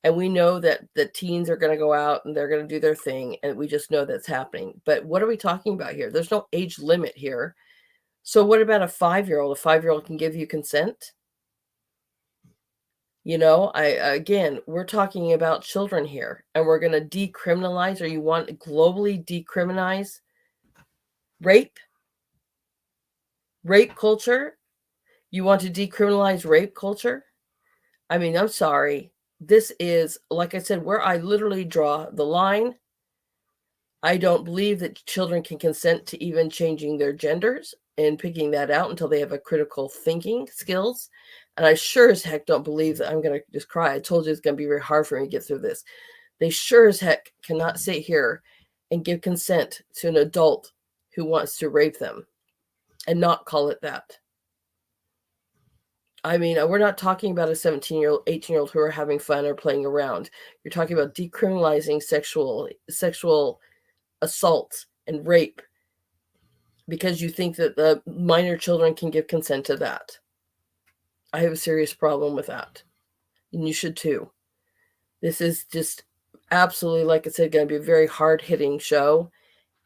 and we know that the teens are going to go out and they're going to do their thing, and we just know that's happening. But what are we talking about here? There's no age limit here. So what about a 5-year-old? A 5-year-old can give you consent? Again, we're talking about children here, and we're going to decriminalize, or you want to globally decriminalize rape culture? You want to decriminalize rape culture? I mean, I'm sorry. This is, like I said, where I literally draw the line. I don't believe that children can consent to even changing their genders and picking that out until they have a critical thinking skills. And I sure as heck don't believe that I'm going to just cry. I told you it's going to be very hard for me to get through this. They sure as heck cannot sit here and give consent to an adult who wants to rape them and not call it that. I mean, we're not talking about a 17-year-old, 18-year-old who are having fun or playing around. You're talking about decriminalizing sexual assault and rape because you think that the minor children can give consent to that. I have a serious problem with that. And you should too. This is just absolutely, like I said, going to be a very hard-hitting show.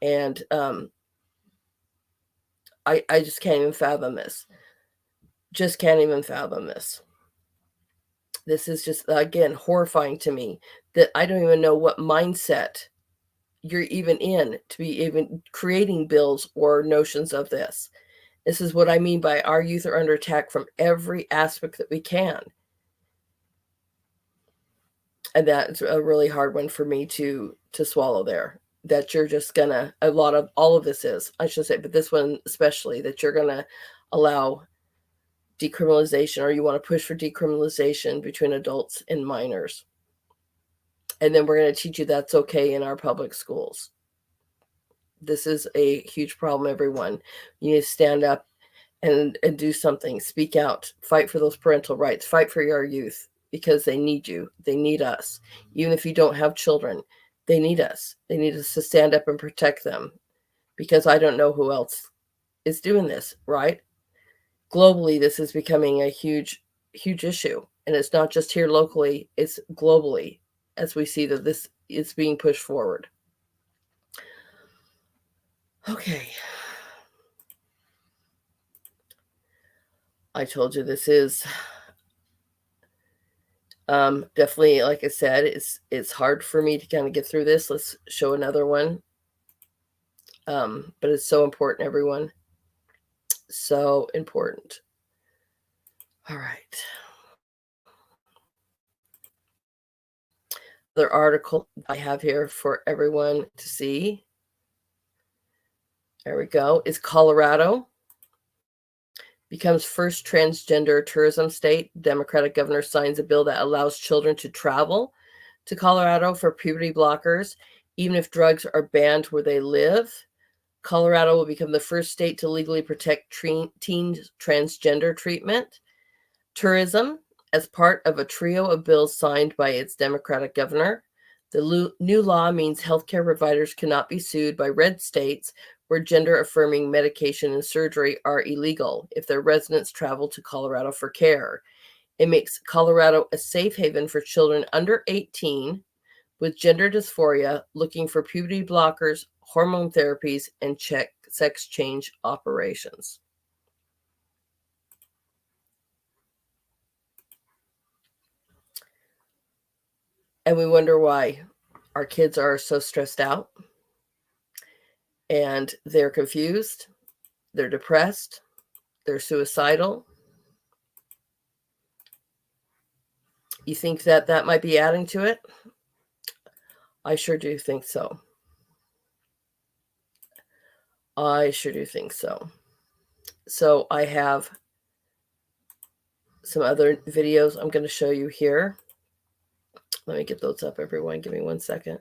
And I just can't even fathom this. Just can't even fathom this. This is just, again, horrifying to me that I don't even know what mindset you're even in to be even creating bills or notions of this. This is what I mean by our youth are under attack from every aspect that we can. And that's a really hard one for me to swallow there. That you're just gonna, a lot of all of this is, I should say, but this one especially, that you're gonna allow decriminalization, or you want to push for decriminalization between adults and minors. And then we're going to teach you that's okay in our public schools. This is a huge problem, everyone. You need to stand up and do something. Speak out. Fight for those parental rights. Fight for your youth, because they need you. They need us. Even if you don't have children, they need us. They need us to stand up and protect them, because I don't know who else is doing this, right? Globally, this is becoming a huge issue. And it's not just here locally, it's globally, as we see that this is being pushed forward. Okay. I told you this is definitely, like I said, it's hard for me to kind of get through this. Let's show another one. But it's so important, everyone. So important. All right. Another article I have here for everyone to see. There we go. Is Colorado becomes first transgender tourism state. Democratic governor signs a bill that allows children to travel to Colorado for puberty blockers, even if drugs are banned where they live. Colorado will become the first state to legally protect teen transgender treatment. Tourism, as part of a trio of bills signed by its Democratic governor. The new law means healthcare providers cannot be sued by red states where gender-affirming medication and surgery are illegal if their residents travel to Colorado for care. It makes Colorado a safe haven for children under 18 with gender dysphoria looking for puberty blockers, hormone therapies, and sex change operations. And we wonder why our kids are so stressed out, and they're confused, they're depressed, they're suicidal. You think that that might be adding to it? I sure do think so. I sure do think so. So I have some other videos I'm going to show you here. Let me get those up, everyone. Give me 1 second.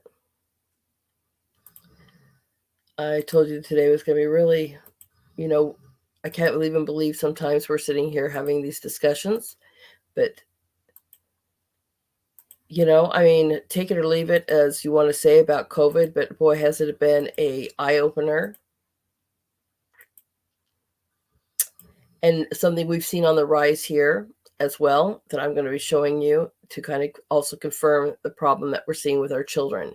I told you today was going to be really, I can't even believe sometimes we're sitting here having these discussions. But, take it or leave it as you want to say about COVID. But boy, has it been an eye-opener. And something we've seen on the rise here as well that I'm going to be showing you to kind of also confirm the problem that we're seeing with our children.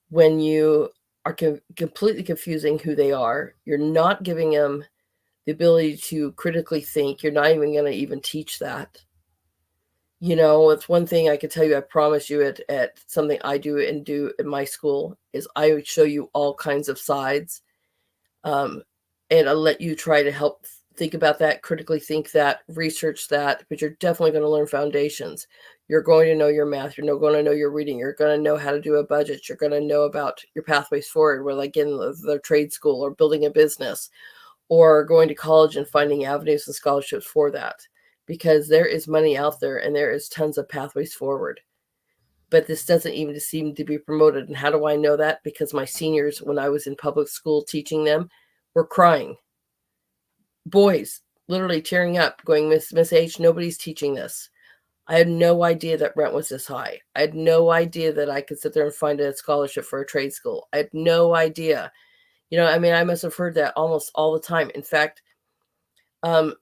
When you are completely confusing who they are, you're not giving them the ability to critically think. You're not even going to even teach that. It's one thing I can tell you, I promise you at something I do at my school is I would show you all kinds of sides. And I'll let you try to help think about that, critically think that, research that, but you're definitely going to learn foundations. You're going to know your math. You're going to know your reading. You're going to know how to do a budget. You're going to know about your pathways forward, whether like in the trade school or building a business or going to college and finding avenues and scholarships for that, because there is money out there and there is tons of pathways forward. But this doesn't even seem to be promoted. And how do I know that? Because my seniors, when I was in public school teaching them, were crying. Boys literally tearing up, going, Miss H, nobody's teaching this. I had no idea that rent was this high. I had no idea that I could sit there and find a scholarship for a trade school. I had no idea. I must have heard that almost all the time. In fact, I'm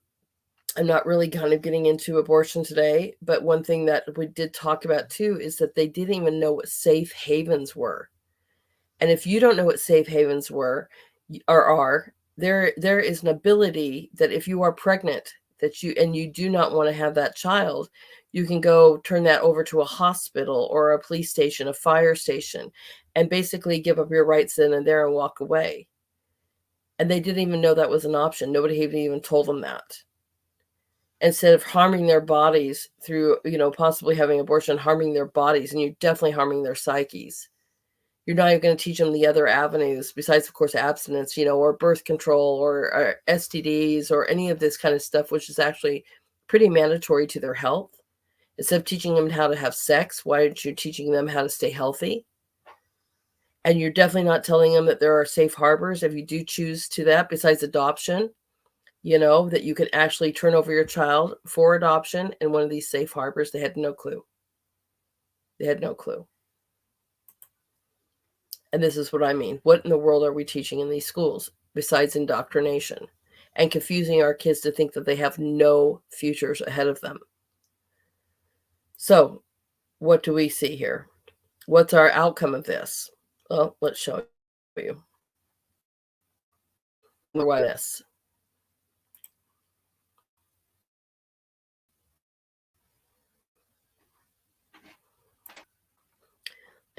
not really kind of getting into abortion today, but one thing that we did talk about too is that they didn't even know what safe havens were. And if you don't know what safe havens were or are, there is an ability that if you are pregnant that you do not want to have that child, you can go turn that over to a hospital or a police station, a fire station, and basically give up your rights then and there and walk away. And they didn't even know that was an option. Nobody even told them that. Instead of harming their bodies through, possibly having abortion, harming their bodies, and you're definitely harming their psyches. You're not even going to teach them the other avenues besides, of course, abstinence, or birth control or STDs or any of this kind of stuff, which is actually pretty mandatory to their health. Instead of teaching them how to have sex, why aren't you teaching them how to stay healthy? And you're definitely not telling them that there are safe harbors if you do choose to that, besides adoption, that you can actually turn over your child for adoption in one of these safe harbors. They had no clue. They had no clue. And this is what I mean. What in the world are we teaching in these schools besides indoctrination and confusing our kids to think that they have no futures ahead of them? So what do we see here? What's our outcome of this? Well, let's show you. Awareness.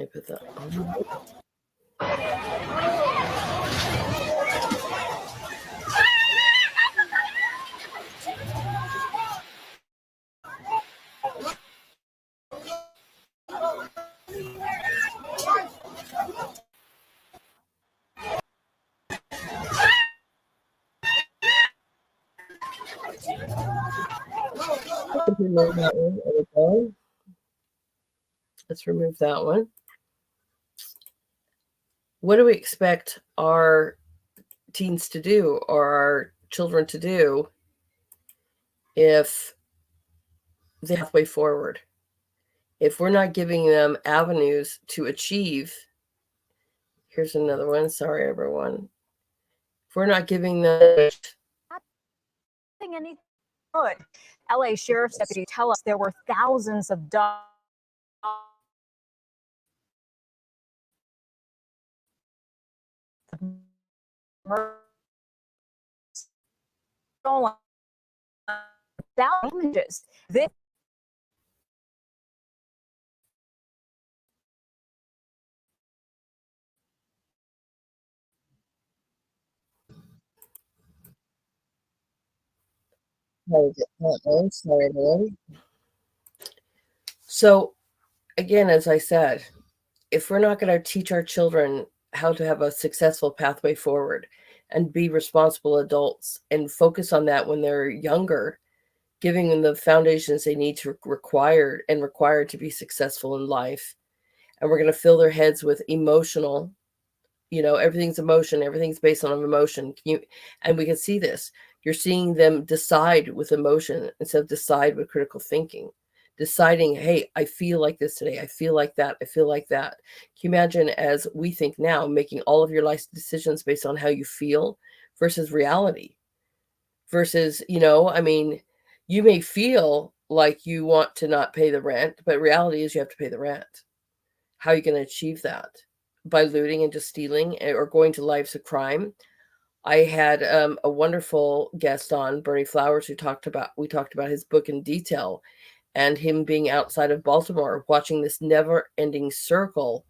I put that on. Remove that one. Let's remove that one. What do we expect our teens to do or our children to do if the pathway forward? If we're not giving them avenues to achieve, here's another one. Sorry, everyone. If we're not giving them anything good. LA Sheriff's deputy tell us there were thousands of dogs stolen images. This Sorry, man. So, again, as I said, if we're not going to teach our children how to have a successful pathway forward and be responsible adults and focus on that when they're younger, giving them the foundations they need to required to be successful in life, and we're going to fill their heads with emotional, everything's emotion, everything's based on emotion. And we can see this. You're seeing them decide with emotion instead of decide with critical thinking. Deciding, hey, I feel like this today. I feel like that. I feel like that. Can you imagine, as we think now, making all of your life decisions based on how you feel versus reality? Versus, you may feel like you want to not pay the rent, but reality is you have to pay the rent. How are you going to achieve that? By looting and just stealing or going to lives of crime? I had a wonderful guest on, Bernie Flowers, we talked about his book in detail, and him being outside of Baltimore, watching this never-ending circle.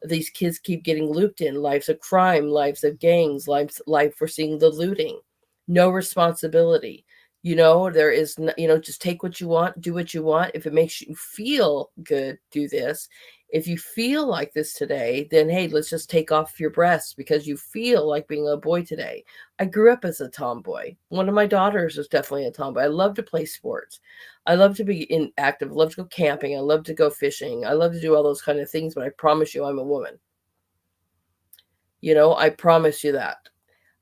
These kids keep getting looped in lives of crime, lives of gangs, life we're seeing the looting, no responsibility. There is, just take what you want, do what you want. If it makes you feel good, do this. If you feel like this today, then hey, let's just take off your breasts because you feel like being a boy today. I grew up as a tomboy. One of my daughters is definitely a tomboy. I love to play sports. I love to be active. I love to go camping. I love to go fishing. I love to do all those kind of things, but I promise you I'm a woman. I promise you that.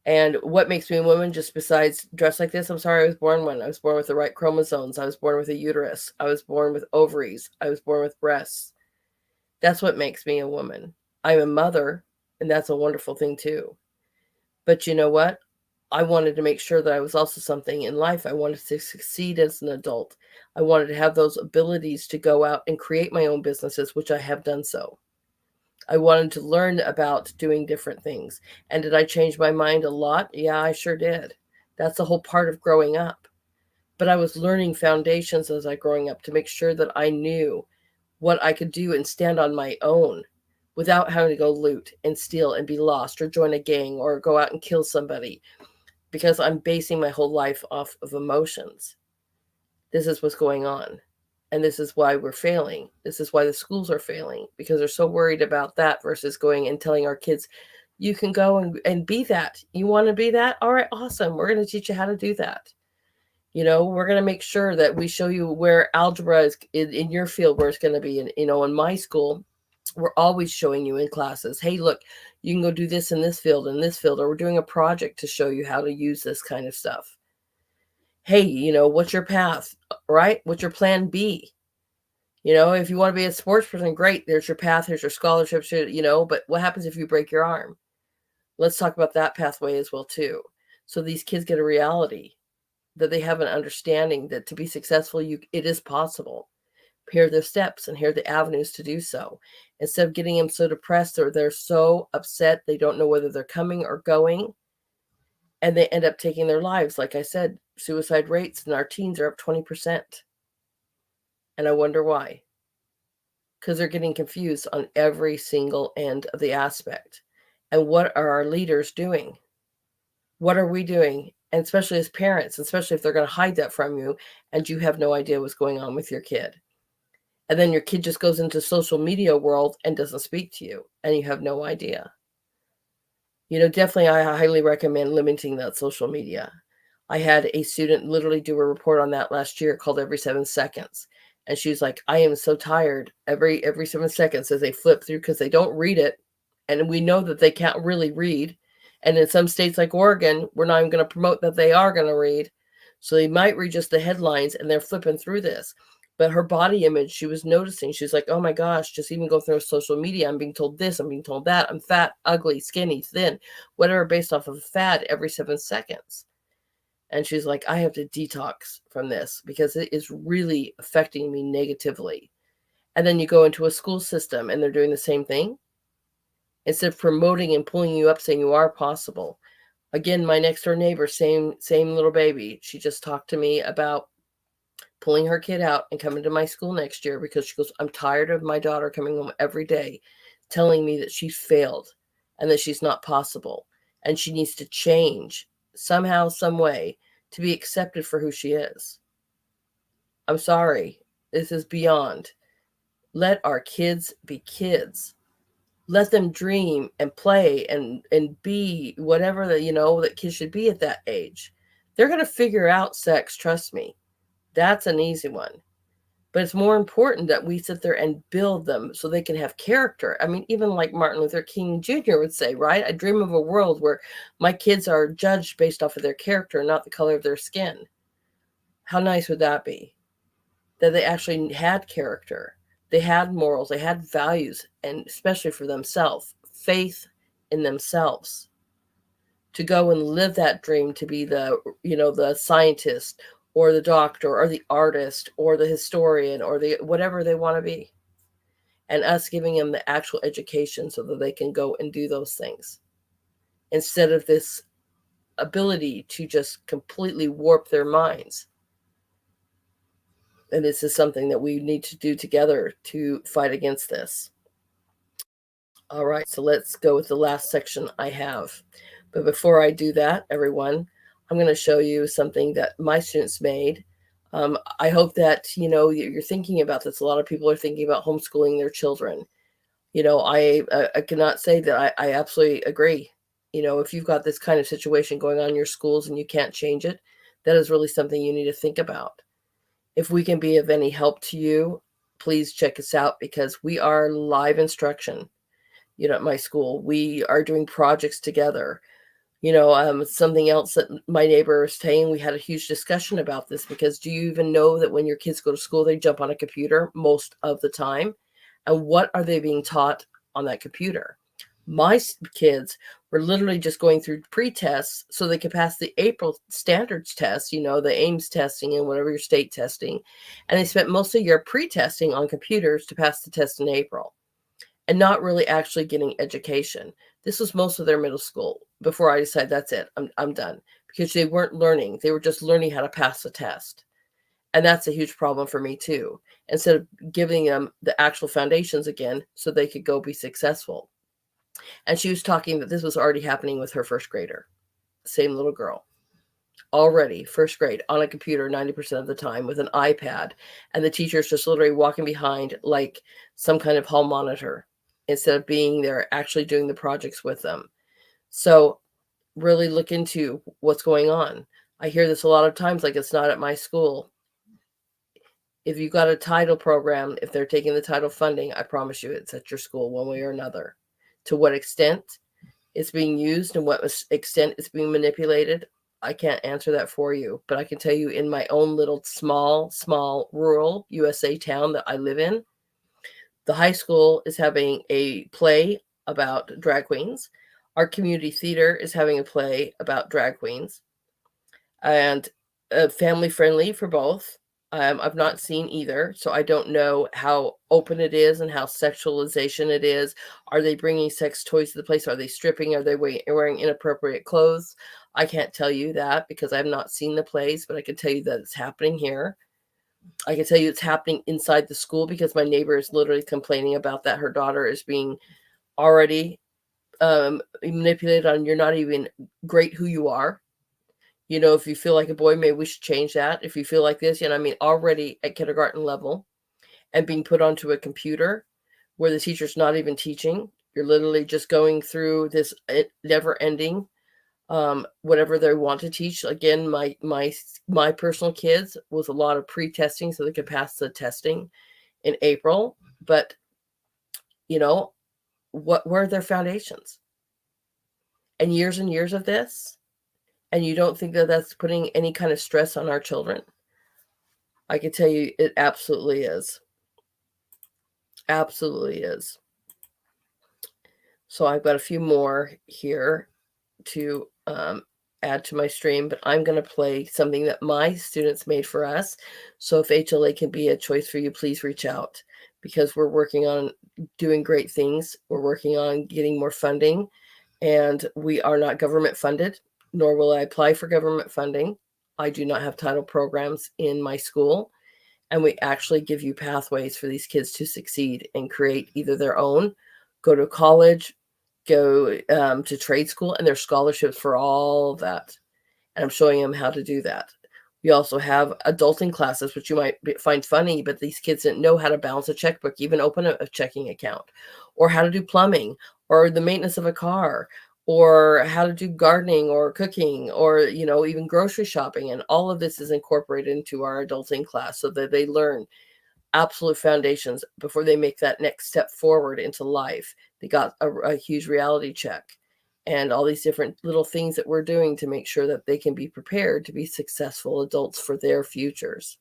And what makes me a woman, just besides dress like this? I'm sorry, I was born one. I was born with the right chromosomes. I was born with a uterus. I was born with ovaries. I was born with breasts. That's what makes me a woman. I'm a mother, and that's a wonderful thing too. But you know what? I wanted to make sure that I was also something in life. I wanted to succeed as an adult. I wanted to have those abilities to go out and create my own businesses, which I have done so. I wanted to learn about doing different things. And did I change my mind a lot? Yeah, I sure did. That's the whole part of growing up. But I was learning foundations as I growing up to make sure that I knew what I could do and stand on my own without having to go loot and steal and be lost or join a gang or go out and kill somebody, because I'm basing my whole life off of emotions. This is what's going on. And this is why we're failing. This is why the schools are failing, because they're so worried about that versus going and telling our kids, you can go and be that. You want to be that? All right, awesome. We're going to teach you how to do that. We're going to make sure that we show you where algebra is in your field, where it's going to be. In my school, We're always showing you in classes, hey, look, you can go do this in this field, or we're doing a project to show you how to use this kind of stuff. Hey, what's your path, right? What's your plan B? If you want to be a sports person, great. There's your path. There's your scholarships, but what happens if you break your arm? Let's talk about that pathway as well, too. So these kids get a reality that they have an understanding that to be successful, it is possible. Here are the steps and here are the avenues to do so. Instead of getting them so depressed or they're so upset, they don't know whether they're coming or going, and they end up taking their lives. Like I said, suicide rates in our teens are up 20%. And I wonder why. Because they're getting confused on every single end of the aspect. And what are our leaders doing? What are we doing? And especially as parents, especially if they're going to hide that from you and you have no idea what's going on with your kid. And then your kid just goes into social media world and doesn't speak to you and you have no idea. Definitely I highly recommend limiting that social media. I had a student literally do a report on that last year called Every 7 Seconds. And she's like, I am so tired every 7 seconds as they flip through because they don't read it. And we know that they can't really read. And in some states like Oregon, we're not even going to promote that they are going to read. So they might read just the headlines and they're flipping through this. But her body image, she was noticing, she's like, oh my gosh, just even go through social media. I'm being told this, I'm being told that. I'm fat, ugly, skinny, thin, whatever, based off of a fad every 7 seconds. And she's like, I have to detox from this because it is really affecting me negatively. And then you go into a school system and they're doing the same thing. Instead of promoting and pulling you up, saying you are possible. Again, my next door neighbor, same little baby. She just talked to me about pulling her kid out and coming to my school next year because she goes, I'm tired of my daughter coming home every day telling me that she failed and that she's not possible. And she needs to change somehow, some way to be accepted for who she is. I'm sorry. This is beyond. Let our kids be kids. Let them dream and play and be whatever that kids should be at that age. They're going to figure out sex, trust me. That's an easy one. But it's more important that we sit there and build them so they can have character. I mean, even like Martin Luther King Jr. would say, right? I dream of a world where my kids are judged based off of their character, not the color of their skin. How nice would that be? That they actually had character. They had morals, they had values, and especially for themselves, faith in themselves. To go and live that dream to be the scientist or the doctor or the artist or the historian or the whatever they want to be. And us giving them the actual education so that they can go and do those things. Instead of this ability to just completely warp their minds. And this is something that we need to do together to fight against this. All right, so let's go with the last section I have. But before I do that, everyone, I'm going to show you something that my students made. I hope that, you're thinking about this. A lot of people are thinking about homeschooling their children. I cannot say that I absolutely agree. If you've got this kind of situation going on in your schools and you can't change it, that is really something you need to think about. If we can be of any help to you, please check us out because we are live instruction. At my school, we are doing projects together. Something else that my neighbor was saying, we had a huge discussion about this because do you even know that when your kids go to school, they jump on a computer most of the time? And what are they being taught on that computer? My kids were literally just going through pre-tests so they could pass the April standards test, the Ames testing and whatever your state testing. And they spent most of your pre-testing on computers to pass the test in April and not really actually getting education. This was most of their middle school before I decided that's it. I'm done because they weren't learning. They were just learning how to pass the test. And that's a huge problem for me too. Instead of giving them the actual foundations again so they could go be successful. And she was talking that this was already happening with her first grader, same little girl, already first grade on a computer 90% of the time with an iPad. And the teacher's just literally walking behind like some kind of hall monitor instead of being there actually doing the projects with them. So really look into what's going on. I hear this a lot of times, like it's not at my school. If you got a title program, if they're taking the title funding, I promise you it's at your school one way or another. To what extent it's being used and what extent it's being manipulated, I can't answer that for you. But I can tell you in my own little small rural USA town that I live in, the high school is having a play about drag queens. Our community theater is having a play about drag queens, and family friendly for both. I've not seen either, so I don't know how open it is and how sexualization it is. Are they bringing sex toys to the place? Are they stripping? Are they wearing inappropriate clothes? I can't tell you that because I have not seen the plays, but I can tell you that it's happening here. I can tell you it's happening inside the school because my neighbor is literally complaining about that. Her daughter is being already manipulated on, you're not even great who you are. You know, if you feel like a boy, maybe we should change that. If you feel like this, you know, I mean, already at kindergarten level and being put onto a computer where the teacher's not even teaching. You're literally just going through this never ending, whatever they want to teach. Again, my personal kids was a lot of pre-testing so they could pass the testing in April. But, you know, what were their foundations? And years of this. And you don't think that that's putting any kind of stress on our children? I can tell you it absolutely is. Absolutely is. So I've got a few more here to add to my stream, but I'm going to play something that my students made for us. So if HLA can be a choice for you, please reach out because we're working on doing great things. We're working on getting more funding, and we are not government funded, nor will I apply for government funding. I do not have title programs in my school, and we actually give you pathways for these kids to succeed and create either their own, go to college, go to trade school, and there's scholarships for all of that. And I'm showing them how to do that. We also have adulting classes, which you might find funny, but these kids didn't know how to balance a checkbook, even open a checking account, or how to do plumbing, or the maintenance of a car, or how to do gardening or cooking, or, you know, even grocery shopping. And all of this is incorporated into our adulting class so that they learn absolute foundations before they make that next step forward into life. They got a huge reality check and all these different little things that we're doing to make sure that they can be prepared to be successful adults for their futures.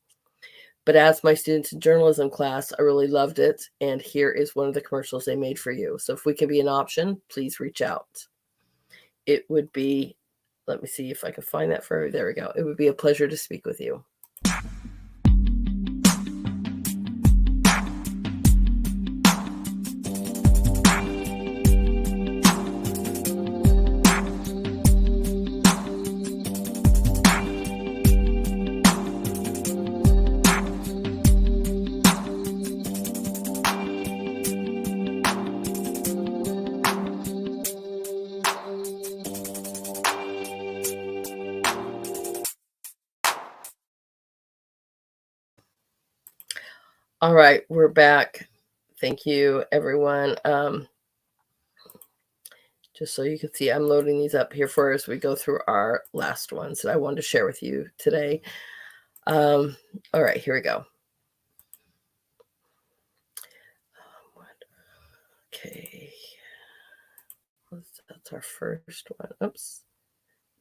But as my students in journalism class, I really loved it. And here is one of the commercials they made for you. So if we can be an option, please reach out. It would be, let me see if I can find that for you. There we go. It would be a pleasure to speak with you. All right, we're back. Thank you, everyone. Just so you can see, I'm loading these up here for us as we go through our last ones that I wanted to share with you today. All right, here we go. Okay. That's our first one. Oops.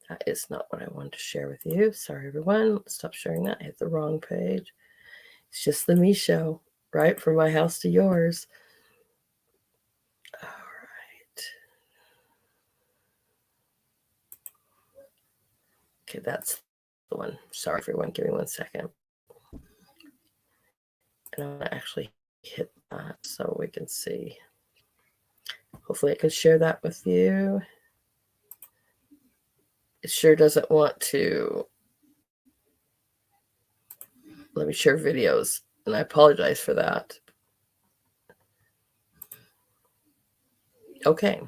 That is not what I wanted to share with you. Sorry, everyone. Stop sharing that. I hit the wrong page. It's just the me show, right? From my house to yours. All right. Okay, that's the one. Sorry, everyone. Give me 1 second. And I'm going to actually hit that so we can see. Hopefully I can share that with you. It sure doesn't want to let me share videos, and I apologize for that. Okay.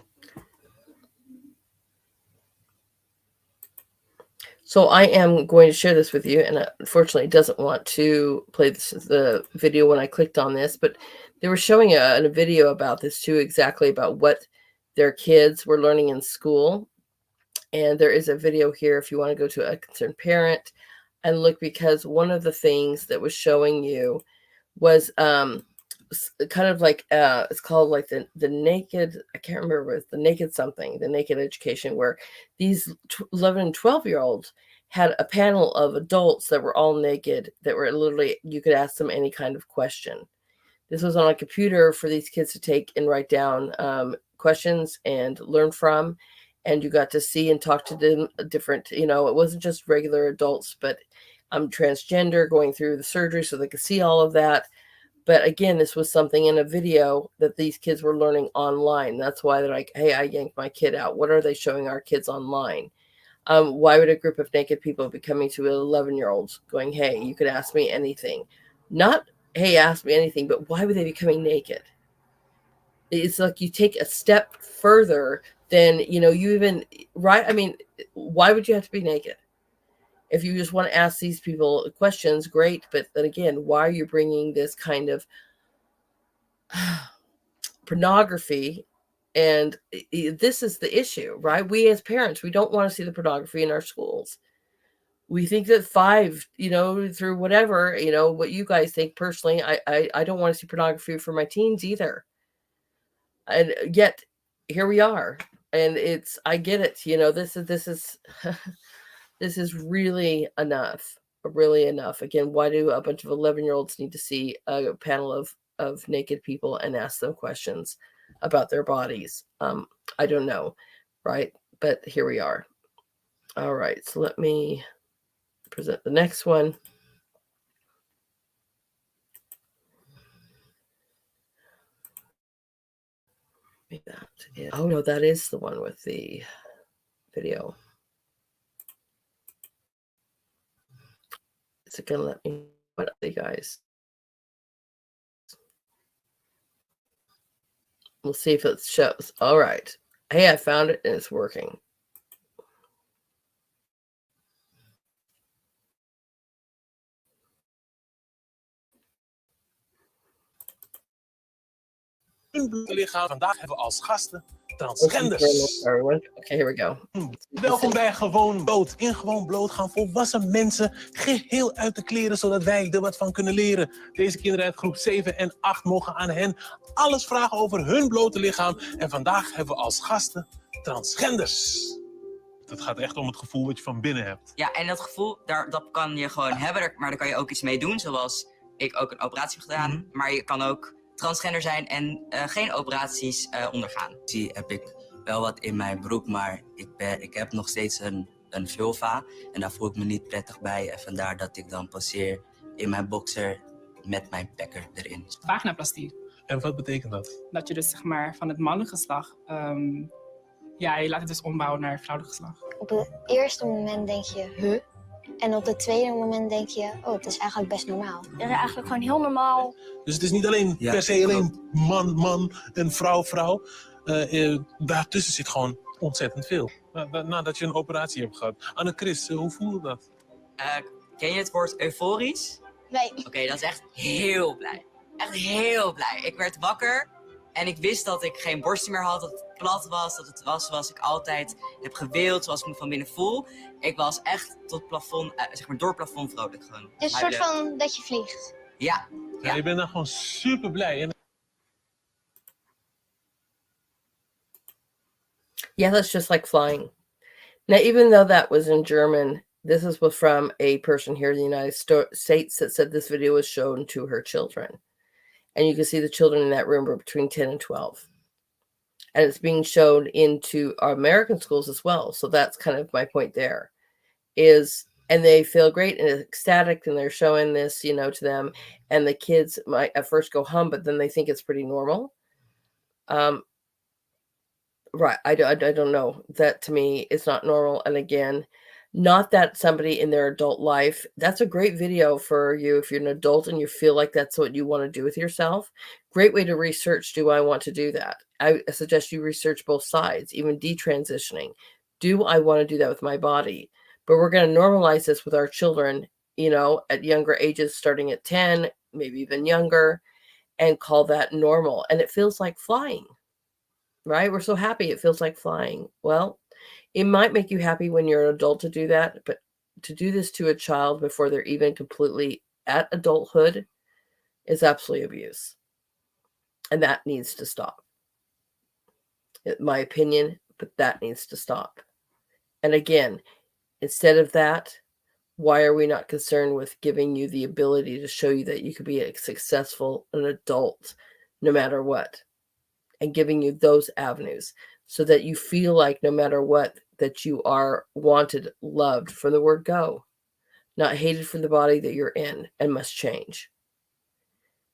So I am going to share this with you, and unfortunately it doesn't want to play the video when I clicked on this, but they were showing a video about this too, exactly about what their kids were learning in school. And there is a video here if you want to go to a concerned parent and look, because one of the things that was showing you was kind of like it's called like the naked, I can't remember, it's the naked something, the naked education, where these 11 and 12-year-olds had a panel of adults that were all naked, that were literally, you could ask them any kind of question. This was on a computer for these kids to take and write down questions and learn from. And you got to see and talk to them different, it wasn't just regular adults, but transgender, going through the surgery so they could see all of that. But again, this was something in a video that these kids were learning online. That's why they're like, hey, I yanked my kid out. What are they showing our kids online? Why would a group of naked people be coming to 11-year-olds going, hey, you could ask me anything? Not, hey, ask me anything, but why would they be coming naked? It's like you take a step further than, you even, right? I mean, why would you have to be naked? If you just want to ask these people questions, great. But then again, why are you bringing this kind of pornography? And this is the issue, right? We as parents, we don't want to see the pornography in our schools. We think that 5, through whatever, what you guys think. Personally, I don't want to see pornography for my teens either. And yet here we are. And I get it. This is this is really enough. Again, why do a bunch of 11-year-olds need to see a panel of naked people and ask them questions about their bodies? I don't know, right? But here we are. All right, so let me present the next one. Oh no, that is the one with the video. Is it gonna let me? What are they, guys? We'll see if it shows. All right. Hey, I found it and it's working. Vandaag hebben we als gasten transgenders. Okay, here we go. Welkom bij Gewoon Bloot. In Gewoon Bloot gaan volwassen mensen geheel uit de kleren, zodat wij er wat van kunnen leren. Deze kinderen uit groep 7 en 8 mogen aan hen alles vragen over hun blote lichaam. En vandaag hebben we als gasten transgenders. Het gaat echt om het gevoel wat je van binnen hebt. Ja, en dat gevoel, dat kan je gewoon hebben, maar daar kan je ook iets mee doen. Zoals ik ook een operatie heb gedaan, maar je kan ook transgender zijn en geen operaties ondergaan. Zie heb ik wel wat in mijn broek, maar ik heb nog steeds een vulva. En daar voel ik me niet prettig bij. En vandaar dat ik dan poseer in mijn boxer met mijn pekker erin. Vaginaplastie. En wat betekent dat? Dat je dus zeg maar van het mannelijk geslacht, je laat het dus ombouwen naar het vrouwelijk geslacht. Op het eerste moment denk je, huh? En op het tweede moment denk je, oh, het is eigenlijk best normaal. Het is eigenlijk gewoon heel normaal. Dus het is niet alleen per se alleen man en vrouw. Daartussen zit gewoon ontzettend veel. Nadat je een operatie hebt gehad. Anne-Chris, hoe voelde dat? Ken je het woord euforisch? Nee. Oké, dat is echt heel blij. Echt heel blij. Ik werd wakker en ik wist dat ik geen borstje meer had, dat het plat was, dat het was zoals ik altijd heb gewild, zoals ik me van binnen voel. Ik was echt tot plafond, zeg maar door het plafond vrolijk gewoon. Het is een soort van dat je vliegt. Ja. Ja, je bent dan gewoon super blij. Yeah, that's just like flying. Now, even though that was in German, this was from a person here in the United States that said this video was shown to her children. And you can see the children in that room were between 10 and 12. And it's being shown into our American schools as well. So that's kind of my point there. And they feel great and ecstatic, and they're showing this, to them. And the kids might at first go hum, but then they think it's pretty normal. Right. I don't know. That to me is not normal. And again, not that somebody in their adult life, that's a great video for you if you're an adult and you feel like that's what you want to do with yourself. Great way to research, do I want to do that? I suggest you research both sides, even detransitioning. Do I want to do that with my body? But we're going to normalize this with our children, at younger ages, starting at 10, maybe even younger, and call that normal. And it feels like flying, right? We're so happy it feels like flying. Well, it might make you happy when you're an adult to do that, but to do this to a child before they're even completely at adulthood is absolutely abuse. And that needs to stop. My opinion, but that needs to stop. And again, instead of that, why are we not concerned with giving you the ability to show you that you could be a successful an adult no matter what, and giving you those avenues so that you feel like no matter what, that you are wanted, loved from the word go, not hated for the body that you're in and must change,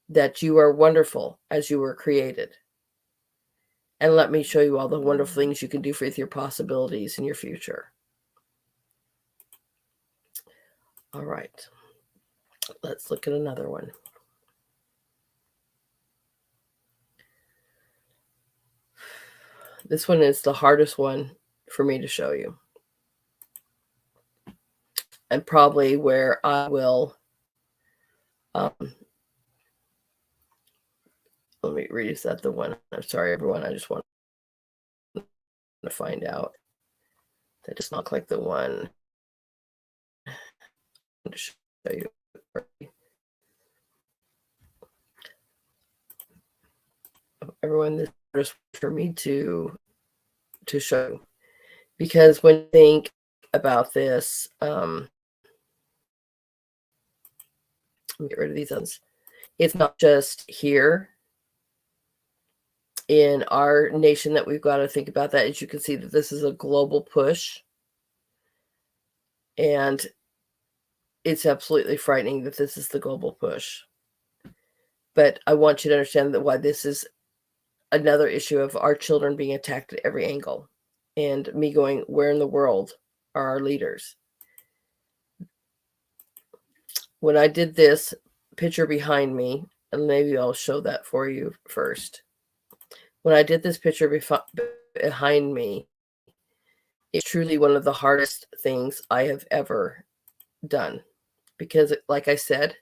that you are wonderful as you were created. And let me show you all the wonderful things you can do with your possibilities in your future. All right. Let's look at another one. This one is the hardest one for me to show you. And probably where I will, let me read, is that the one? I'm sorry, everyone. I just want to find out. That does not look like the one. To show you. Everyone, this is for me to show you. Because when you think about this, let me get rid of these ones. It's not just here in our nation that we've got to think about that. As you can see, that this is a global push. And it's absolutely frightening that this is the global push. But I want you to understand that why this is another issue of our children being attacked at every angle. And me going, where in the world are our leaders? When I did this picture behind me, and maybe I'll show that for you first. When I did this picture behind me, it's truly one of the hardest things I have ever done. Because, like I said,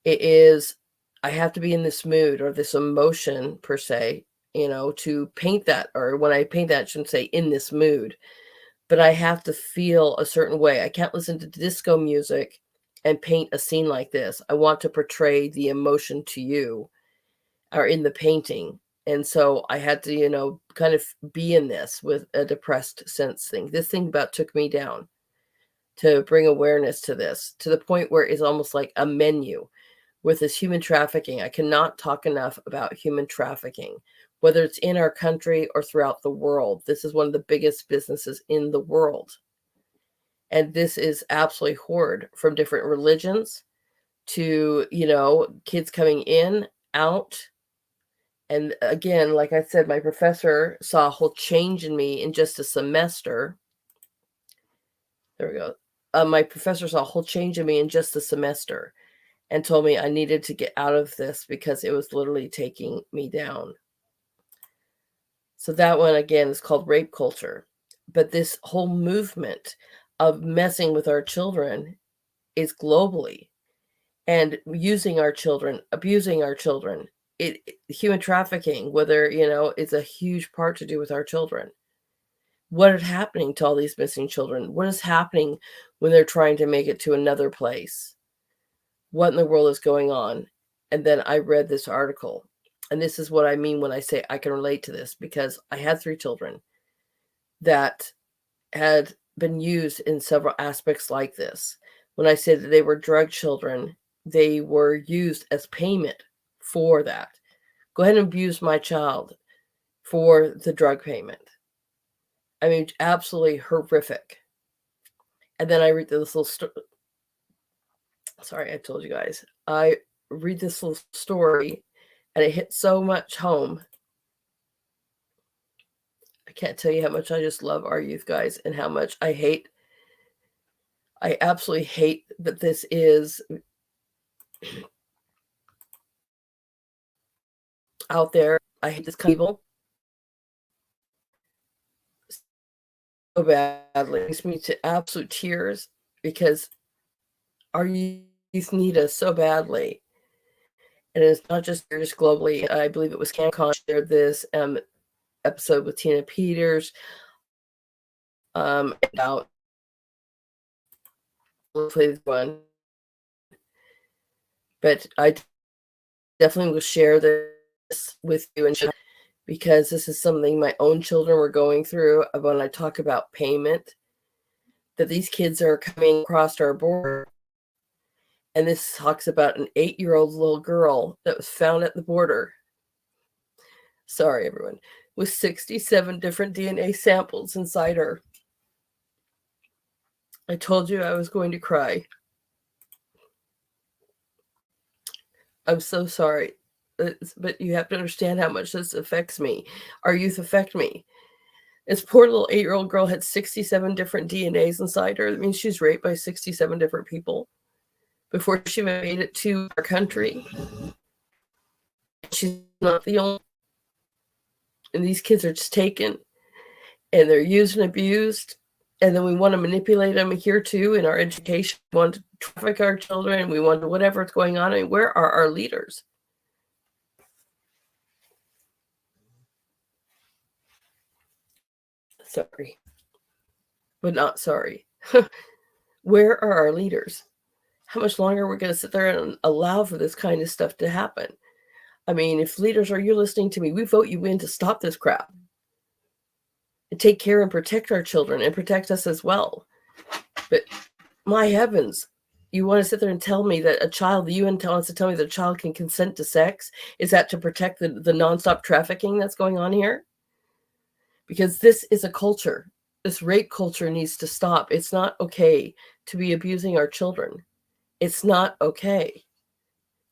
it is, I have to be in this mood or this emotion, per se, to paint that. Or when I paint that, I shouldn't say in this mood, but I have to feel a certain way. I can't listen to disco music and paint a scene like this. I want to portray the emotion to you, or in the painting. And so I had to, kind of be in this with a depressed sense thing. This thing about took me down to bring awareness to this, to the point where it's almost like a menu with this human trafficking. I cannot talk enough about human trafficking, whether it's in our country or throughout the world. This is one of the biggest businesses in the world. And this is absolutely horrid, from different religions to, kids coming in, out. And again, like I said, my professor saw a whole change in me in just a semester. There we go. My professor saw a whole change in me in just a semester and told me I needed to get out of this because it was literally taking me down. So that one, again, is called rape culture. But this whole movement of messing with our children is globally, and using our children, abusing our children. Human trafficking, whether, is a huge part to do with our children. What is happening to all these missing children? What is happening when they're trying to make it to another place? What in the world is going on? And then I read this article, and this is what I mean when I say I can relate to this, because I had 3 children that had been used in several aspects like this. When I said that they were drug children, they were used as payment for that. Go ahead and abuse my child for the drug payment. I mean, absolutely horrific. And then I read this little story. Sorry, I told you guys. I read this little story, and it hit so much home. I can't tell you how much I just love our youth, guys, and how much I absolutely hate that this is out there. I hate this kind of evil so badly. It makes me to absolute tears, because our youth need us so badly. And it's not just here, just globally. I believe it was CanCon shared this episode with Tina Peters about one. But I definitely will share this with you, and because this is something my own children were going through. When I talk about payment, that these kids are coming across our border, and this talks about an 8-year-old little girl that was found at the border. Sorry, everyone. With 67 different DNA samples inside her. I told you I was going to cry. I'm so sorry. But you have to understand how much this affects me. Our youth affect me. This poor little 8-year-old girl had 67 different DNAs inside her. That means she's raped by 67 different people before she made it to our country. She's not the only. And these kids are just taken and they're used and abused. And then we want to manipulate them here too in our education. We want to traffic our children. We want to whatever's going on. I mean, where are our leaders? Sorry, but not sorry. Where are our leaders? How much longer are we going to sit there and allow for this kind of stuff to happen? I mean, if leaders are you listening to me, we vote you in to stop this crap. And take care and protect our children and protect us as well. But my heavens, you want to sit there and tell me that a child, the UN wants to tell me that a child can consent to sex? Is that to protect the nonstop trafficking that's going on here? Because this is a culture. This rape culture needs to stop. It's not okay to be abusing our children. It's not okay.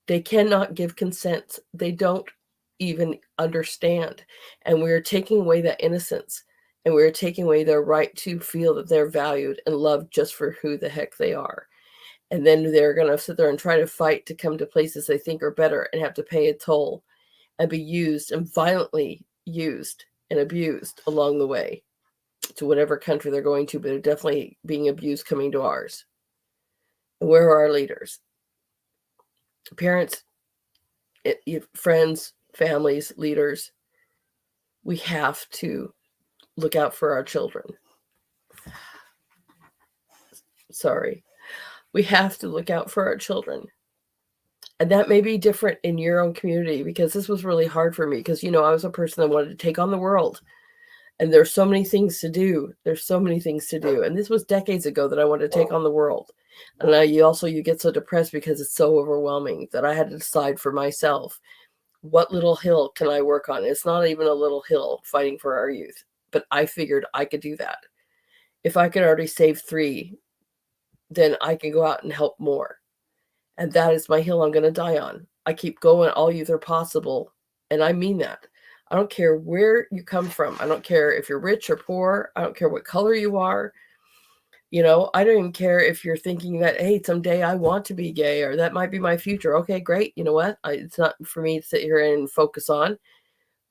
They cannot give consent. They don't even understand. And we're taking away that innocence. And we're taking away their right to feel that they're valued and loved just for who the heck they are. And then they're going to sit there and try to fight to come to places they think are better and have to pay a toll and be used and violently used and abused along the way to whatever country they're going to, but they're definitely being abused coming to ours. Where are our leaders? Parents, friends, families, leaders, we have to look out for our children. Sorry. We have to look out for our children. And that may be different in your own community, because this was really hard for me because, I was a person that wanted to take on the world. And there's so many things to do. There's so many things to do. And this was decades ago that I wanted to take on the world. And you get so depressed because it's so overwhelming that I had to decide for myself, what little hill can I work on? It's not even a little hill fighting for our youth. But I figured I could do that. If I could already save 3, then I can go out and help more. And that is my hill I'm going to die on. I keep going. All youth are possible. And I mean that. I don't care where you come from. I don't care if you're rich or poor. I don't care what color you are. I don't even care if you're thinking that, hey, someday I want to be gay or that might be my future. Okay, great. You know what? It's not for me to sit here and focus on.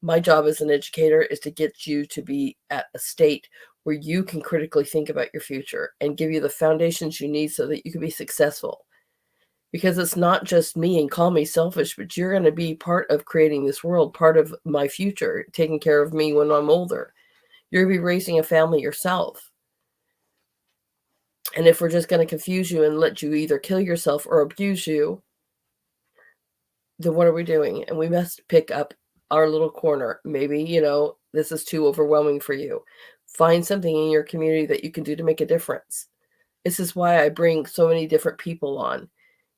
My job as an educator is to get you to be at a state where you can critically think about your future and give you the foundations you need so that you can be successful. Because it's not just me, and call me selfish, but you're going to be part of creating this world, part of my future, taking care of me when I'm older. You're going to be raising a family yourself. And if we're just going to confuse you and let you either kill yourself or abuse you, then what are we doing? And we must pick up our little corner. Maybe, this is too overwhelming for you. Find something in your community that you can do to make a difference. This is why I bring so many different people on.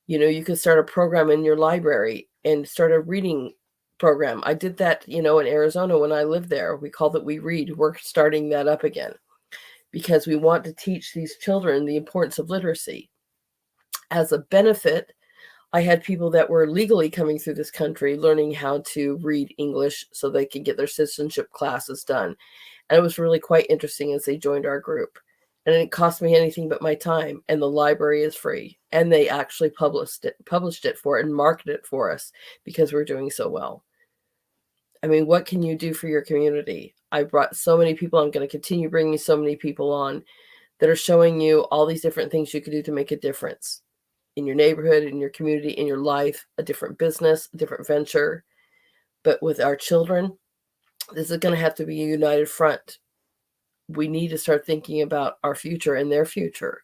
You could start a program in your library and start a reading program. I did that, in Arizona when I lived there. We called it We Read. We're starting that up again because we want to teach these children the importance of literacy. As a benefit, I had people that were legally coming through this country learning how to read English so they could get their citizenship classes done. And it was really quite interesting as they joined our group. And it didn't cost me anything but my time. And the library is free. And they actually published it for it and marketed it for us because we're doing so well. I mean, what can you do for your community? I brought so many people. I'm going to continue bringing so many people on that are showing you all these different things you can do to make a difference in your neighborhood, in your community, in your life, a different business, a different venture. But with our children, this is going to have to be a united front. We need to start thinking about our future and their future.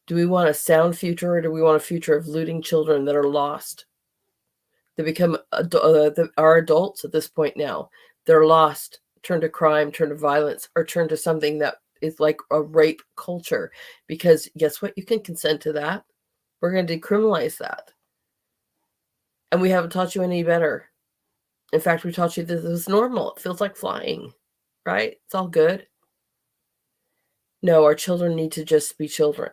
Do we want a sound future or do we want a future of looting children that are lost? They become are adults at this point now. They're lost, turn to crime, turn to violence, or turn to something that is like a rape culture. Because guess what? You can consent to that. We're going to decriminalize that. And we haven't taught you any better. In fact, we taught you that this is normal. It feels like flying, right? It's all good. No, our children need to just be children.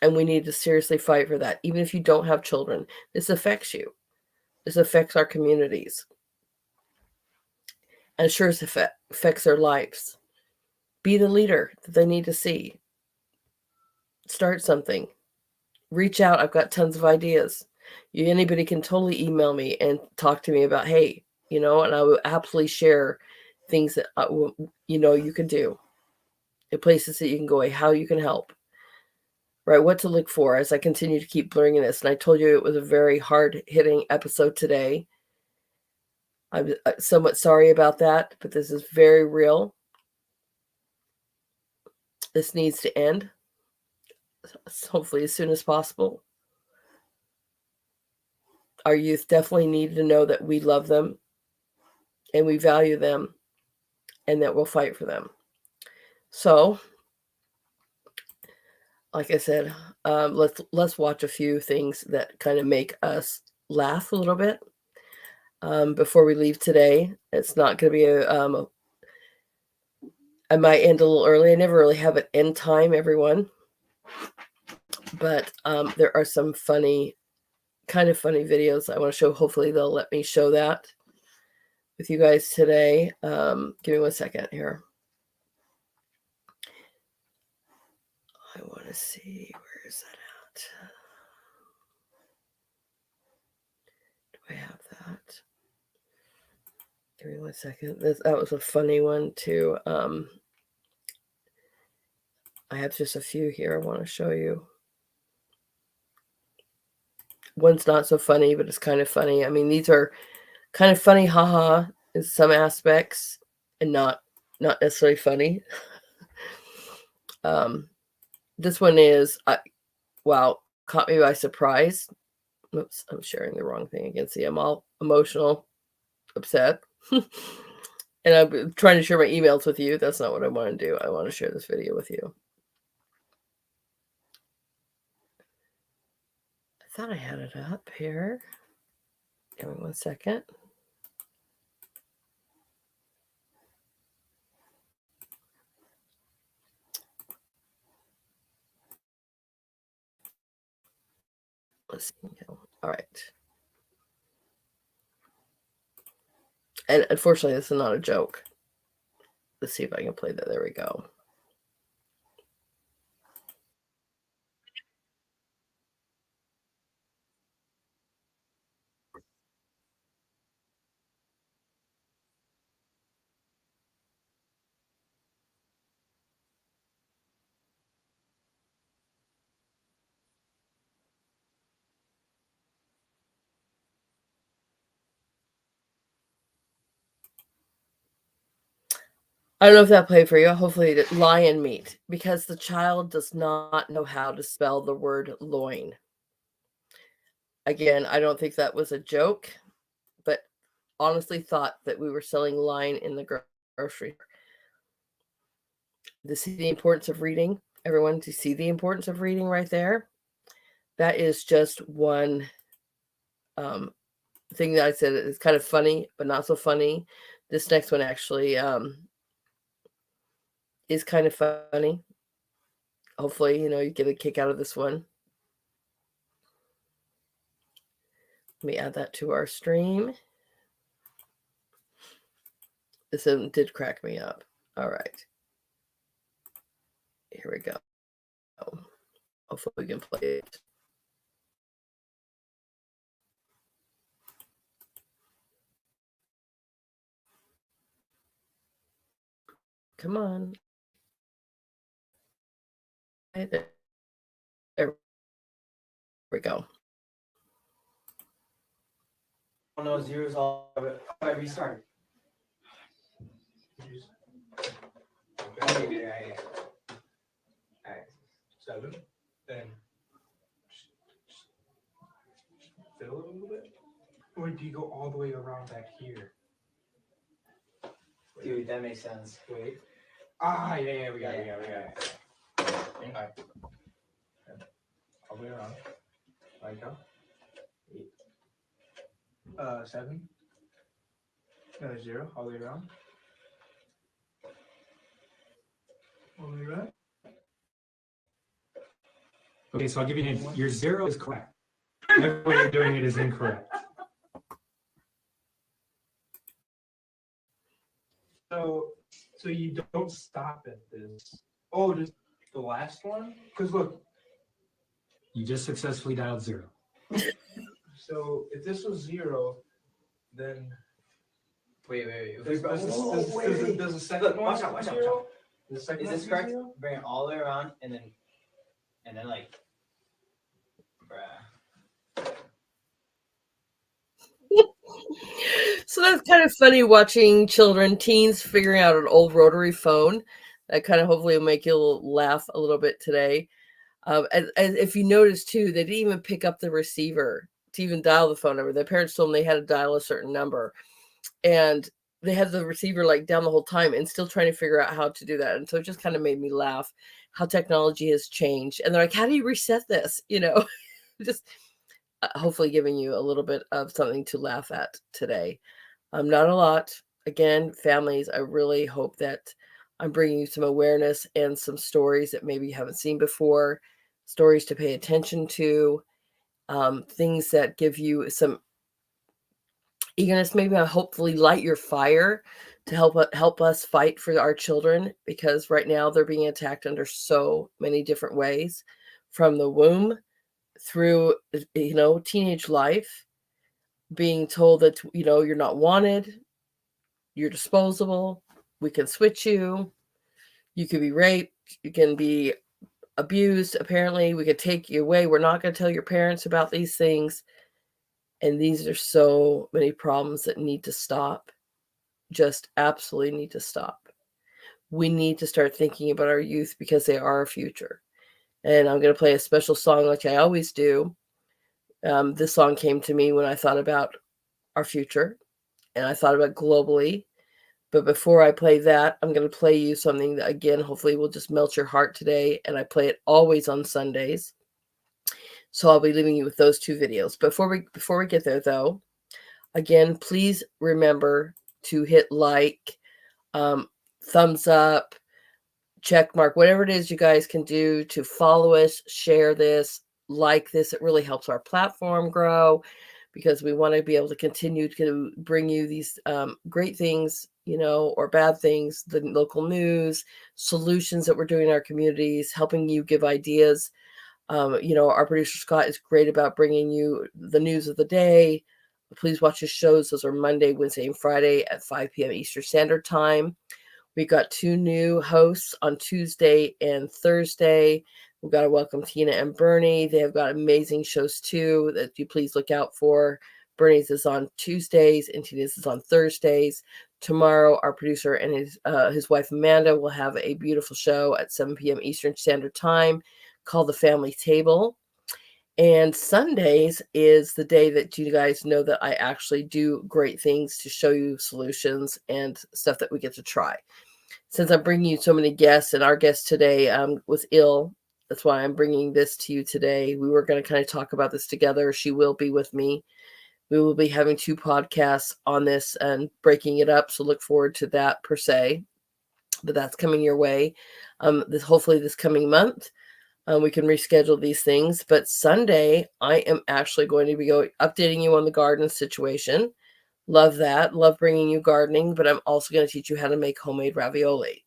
And we need to seriously fight for that. Even if you don't have children, this affects you. This affects our communities. And sure as affects their lives. Be the leader that they need to see. Start something. Reach out. I've got tons of ideas. Anybody can totally email me and talk to me about, hey, and I will absolutely share things that, you can do. The places that you can go, how you can help. Right, what to look for as I continue to keep bringing this. And I told you it was a very hard-hitting episode today. I'm somewhat sorry about that, but this is very real. This needs to end, hopefully as soon as possible. Our youth definitely need to know that we love them and we value them and that we'll fight for them. So, like I said, let's watch a few things that kind of make us laugh a little bit before we leave today. It's not going to be I might end a little early. I never really have an end time, everyone. But there are some kind of funny videos I want to show. Hopefully they'll let me show that with you guys today. Give me 1 second here. I want to see, where is that at? Do I have that? Give me 1 second. That was a funny one too. I have just a few here I want to show you. One's not so funny, but it's kind of funny. I mean, these are kind of funny, haha, in some aspects, and not necessarily funny. This one is, wow, caught me by surprise. Oops, I'm sharing the wrong thing again. See, I'm all emotional, upset. And I'm trying to share my emails with you. That's not what I want to do. I want to share this video with you. I thought I had it up here. Give me 1 second. Let's see. All right. And unfortunately, this is not a joke. Let's see if I can play that. There we go. I don't know if that played for you. Hopefully it did. Lion meat, because the child does not know how to spell the word loin. Again, I don't think that was a joke, but honestly thought that we were selling lion in the grocery. This is the importance of reading. Everyone, do you see the importance of reading right there? That is just one thing that I said is kind of funny, but not so funny. This next one actually is kind of funny. Hopefully, you get a kick out of this one. Let me add that to our stream. This did crack me up. All right. Here we go. Hopefully we can play it. Come on. There we go. Oh no, zero's all right, restart. Okay. Alright. 7. Then fill it a little bit. Or do you go all the way around back here? Dude, that makes sense. Wait. Ah, yeah, we got it. Alright. All the way around. Like go. 8. 7. 0. All the way around. All the way around. Okay, so I'll give you a hint. Your 0 is correct. Every way you're doing it is incorrect. So you don't stop at this. Oh, just the last one? Because look, you just successfully dialed 0. So if this was 0, then Wait. does the second one Watch out. 0? The Is second this one correct? 0? Bring it all the way around and then like, bruh. So that's kind of funny watching teens figuring out an old rotary phone. That kind of hopefully will make you laugh a little bit today. And if you notice too, they didn't even pick up the receiver to even dial the phone number. Their parents told them they had to dial a certain number, and they had the receiver like down the whole time and still trying to figure out how to do that. And so it just kind of made me laugh how technology has changed. And they're like, how do you reset this? Just hopefully giving you a little bit of something to laugh at today. Not a lot. Again, families, I really hope that I'm bringing you some awareness and some stories that maybe you haven't seen before, stories to pay attention to, things that give you some eagerness, maybe hopefully light your fire to help us fight for our children, because right now they're being attacked under so many different ways, from the womb through teenage life, being told that you're not wanted, you're disposable, we can switch you, you can be raped, you can be abused, apparently we could take you away, we're not going to tell your parents about these things. And these are so many problems that need to stop. Just absolutely need to stop. We need to start thinking about our youth, because they are our future. And I'm going to play a special song like I always do. This song came to me when I thought about our future, and I thought about globally. But before I play that, I'm going to play you something that, again, hopefully will just melt your heart today. And I play it always on Sundays. So I'll be leaving you with those 2 videos. Before we get there, though, again, please remember to hit like, thumbs up, check mark, whatever it is you guys can do to follow us, share this, like this. It really helps our platform grow, because we want to be able to continue to bring you these great things, or bad things, the local news, solutions that we're doing in our communities, helping you give ideas. Our producer Scott is great about bringing you the news of the day. Please watch his shows. Those are Monday, Wednesday, and Friday at 5 p.m. Eastern Standard Time. We got 2 new hosts on Tuesday and Thursday. We've got to welcome Tina and Bernie. They have got amazing shows too that you please look out for. Bernie's is on Tuesdays and Tina's is on Thursdays. Tomorrow, our producer and his wife Amanda will have a beautiful show at 7 p.m. Eastern Standard Time called The Family Table. And Sundays is the day that you guys know that I actually do great things to show you solutions and stuff that we get to try. Since I'm bringing you so many guests, and our guest today was ill, that's why I'm bringing this to you today. We were going to kind of talk about this together. She will be with me. We will be having 2 podcasts on this and breaking it up. So look forward to that per se. But that's coming your way. Hopefully this coming month. We can reschedule these things. But Sunday, I am actually going to be updating you on the garden situation. Love that. Love bringing you gardening. But I'm also going to teach you how to make homemade ravioli.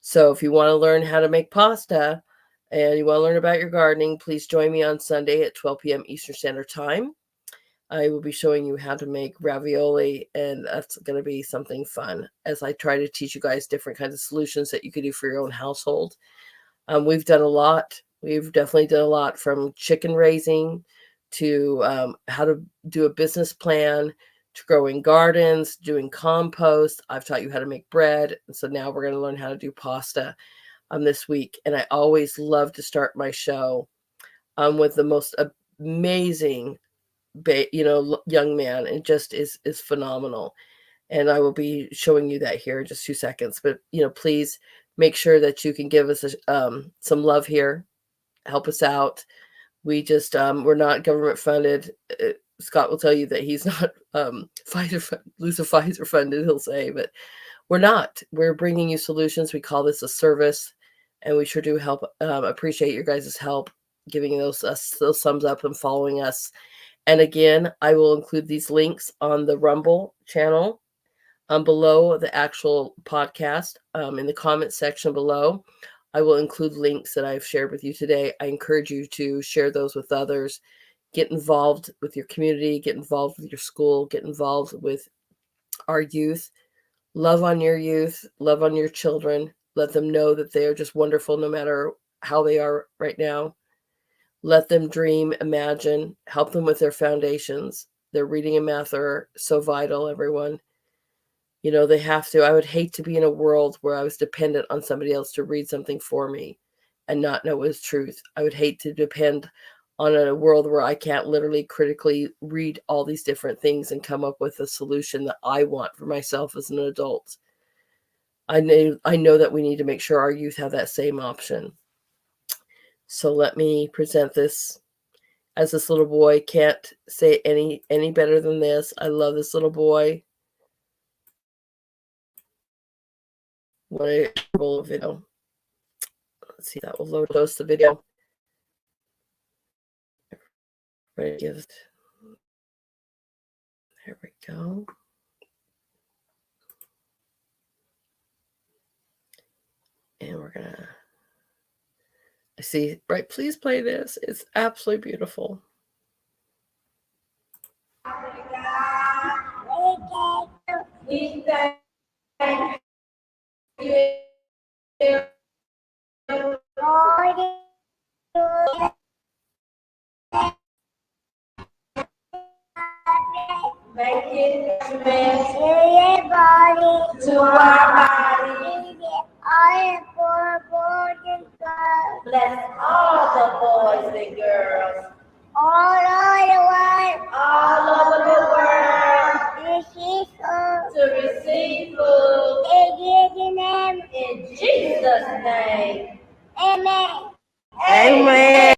So if you want to learn how to make pasta and you want to learn about your gardening, please join me on Sunday at 12 p.m. Eastern Standard Time. I will be showing you how to make ravioli, and that's going to be something fun as I try to teach you guys different kinds of solutions that you could do for your own household. We've done a lot. We've definitely done a lot, from chicken raising to how to do a business plan, to growing gardens, doing compost. I've taught you how to make bread. And so now we're going to learn how to do pasta this week. And I always love to start my show with the most amazing young man. It just is phenomenal. And I will be showing you that here in just 2 seconds. But, please make sure that you can give us some love here. Help us out. We just, we're not government funded. Scott will tell you that he's not Pfizer funded, he'll say, but we're not. We're bringing you solutions. We call this a service, and we sure do help. Appreciate your guys' help, giving those thumbs up and following us. And again, I will include these links on the Rumble channel below the actual podcast. In the comment section below, I will include links that I've shared with you today. I encourage you to share those with others. Get involved with your community. Get involved with your school. Get involved with our youth. Love on your youth. Love on your children. Let them know that they are just wonderful no matter how they are right now. Let them dream, imagine, help them with their foundations. Their reading and math are so vital, everyone. They have to. I would hate to be in a world where I was dependent on somebody else to read something for me and not know it was truth. I would hate to depend on a world where I can't literally critically read all these different things and come up with a solution that I want for myself as an adult. I know that we need to make sure our youth have that same option. So let me present this as this little boy. Can't say any better than this. I love this little boy. What a cool video. Let's see, that will load us the video. There we go. And we're gonna see, right? Please play this. It's absolutely beautiful. To our body, all poor boys and girls. Bless all the boys and girls. All over the world. All over the world. To receive food. In Jesus' name. Amen. Amen.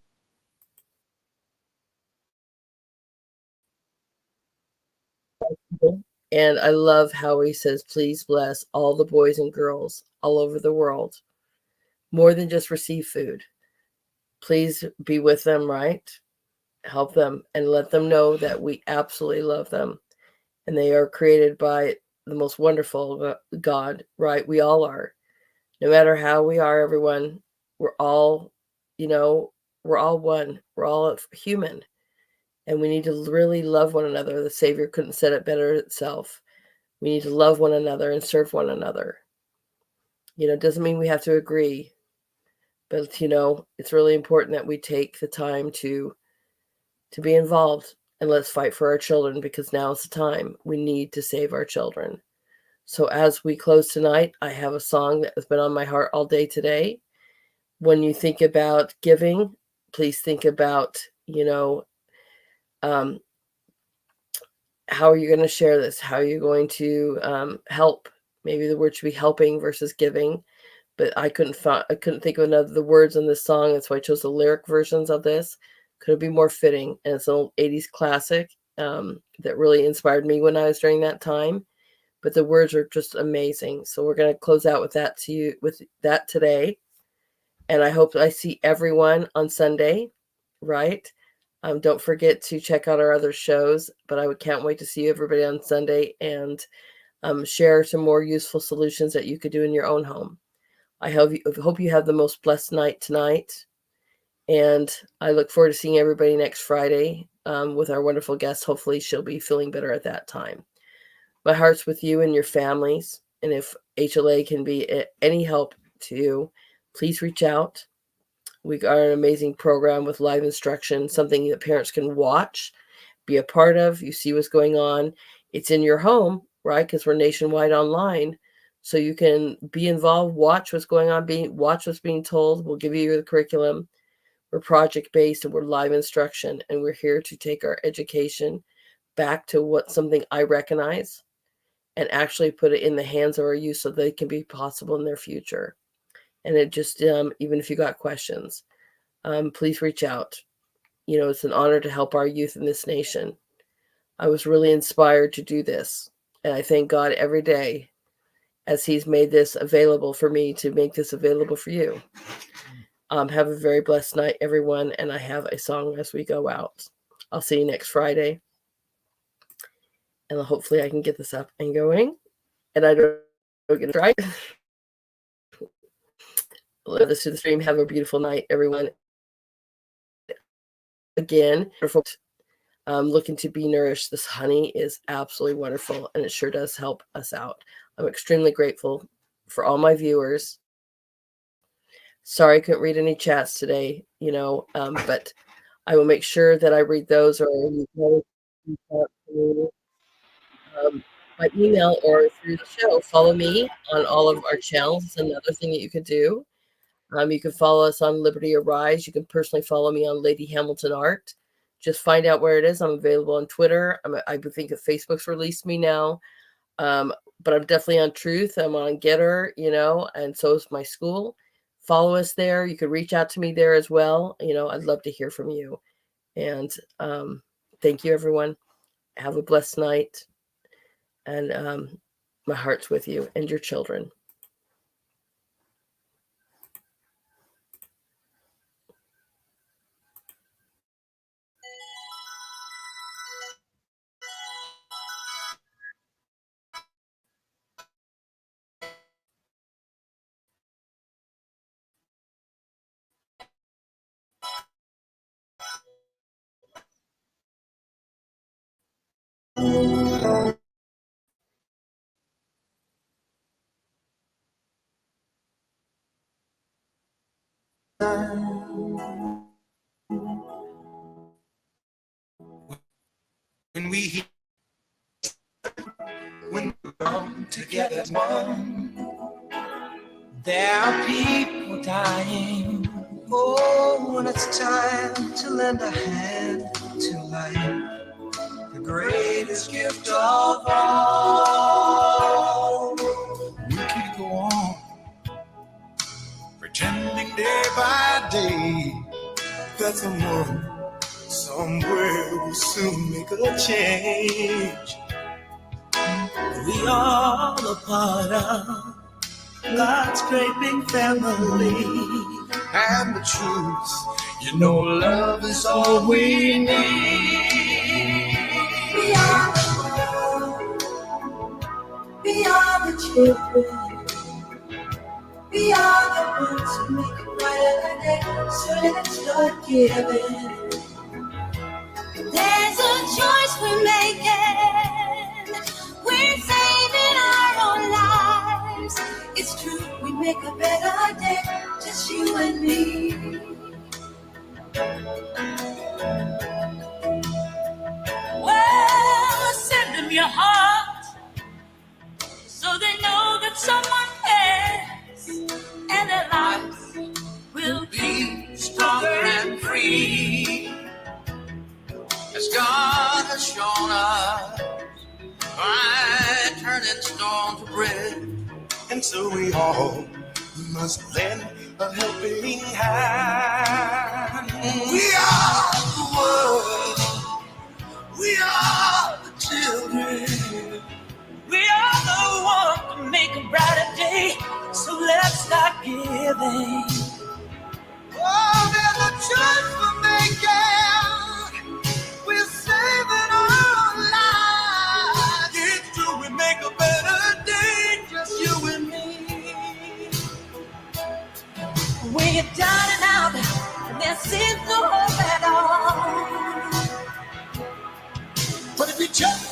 And I love how he says, please bless all the boys and girls all over the world. More than just receive food. Please be with them, right? Help them and let them know that we absolutely love them. And they are created by the most wonderful God, right? We all are. No matter how we are, everyone, we're all, we're all one. We're all human. And we need to really love one another. The Savior couldn't said it better itself. We need to love one another and serve one another. It doesn't mean we have to agree. But, it's really important that we take the time to be involved. And let's fight for our children, because now is the time. We need to save our children. So as we close tonight, I have a song that has been on my heart all day today. When you think about giving, please think about, how are you going to share this? How are you going to help? Maybe the word should be helping versus giving. But I couldn't think of the words in this song. That's why I chose the lyric versions of this. Could be more fitting. And it's an old 80s classic that really inspired me when I was during that time. But the words are just amazing. So we're going to close out with that today. And I hope I see everyone on Sunday, right? Don't forget to check out our other shows. But I can't wait to see everybody on Sunday and share some more useful solutions that you could do in your own home. I hope you have the most blessed night tonight. And I look forward to seeing everybody next Friday with our wonderful guest. Hopefully she'll be feeling better at that time. My heart's with you and your families. And if HLA can be any help to you, please reach out. We got an amazing program with live instruction, something that parents can watch, be a part of. You see what's going on. It's in your home, right? Because we're nationwide online. So you can be involved, watch what's going on, watch what's being told. We'll give you the curriculum. We're project-based and we're live instruction, and we're here to take our education back to something I recognize and actually put it in the hands of our youth so they can be possible in their future. And it just, even if you got questions, please reach out. It's an honor to help our youth in this nation. I was really inspired to do this, and I thank God every day as He's made this available for me to make this available for you. Have a very blessed night, everyone, and I have a song as we go out. I'll see you next Friday, and hopefully I can get this up and going, and I don't get it right. This to the stream. Have a beautiful night, everyone. Again, looking to be nourished. This honey is absolutely wonderful, and it sure does help us out. I'm extremely grateful for all my viewers. Sorry I couldn't read any chats today, but I will make sure that I read those, or by email or through the show. Follow me on all of our channels. It's another thing that you could do. You can follow us on Liberty Arise. You can personally follow me on Lady Hamilton Art. Just find out where it is. I'm available on Twitter. I think that Facebook's released me now. But I'm definitely on Truth. I'm on Getter, and so is my school. Follow us there. You can reach out to me there as well. I'd love to hear from you. And thank you, everyone. Have a blessed night. And my heart's with you and your children. When we come together as one, there are people dying. Oh, when it's time to lend a hand to life, the greatest gift of all. We can't go on pretending day by day that someone somewhere will soon make a change. We are a part of God's great big family. And the truth, love is all we need. We are the world. We are the children. We are the ones who make a brighter day. So let's start giving. There's a choice we're making. We're saving our own lives. It's true, we make a better day, just you and me. Well, send them your heart, so they know that someone cares, and their lives will be stronger and free. As God has shown us, by turning stone to bread. And so we all must lend a helping hand. We are the world. We are the children. We are the ones to make a brighter day. So let's start giving. Oh, there's a choice we're making. We're saving our lives. It's true, we make a better day, just you and me. When you're down and out, and there seems no hope at all. But if you just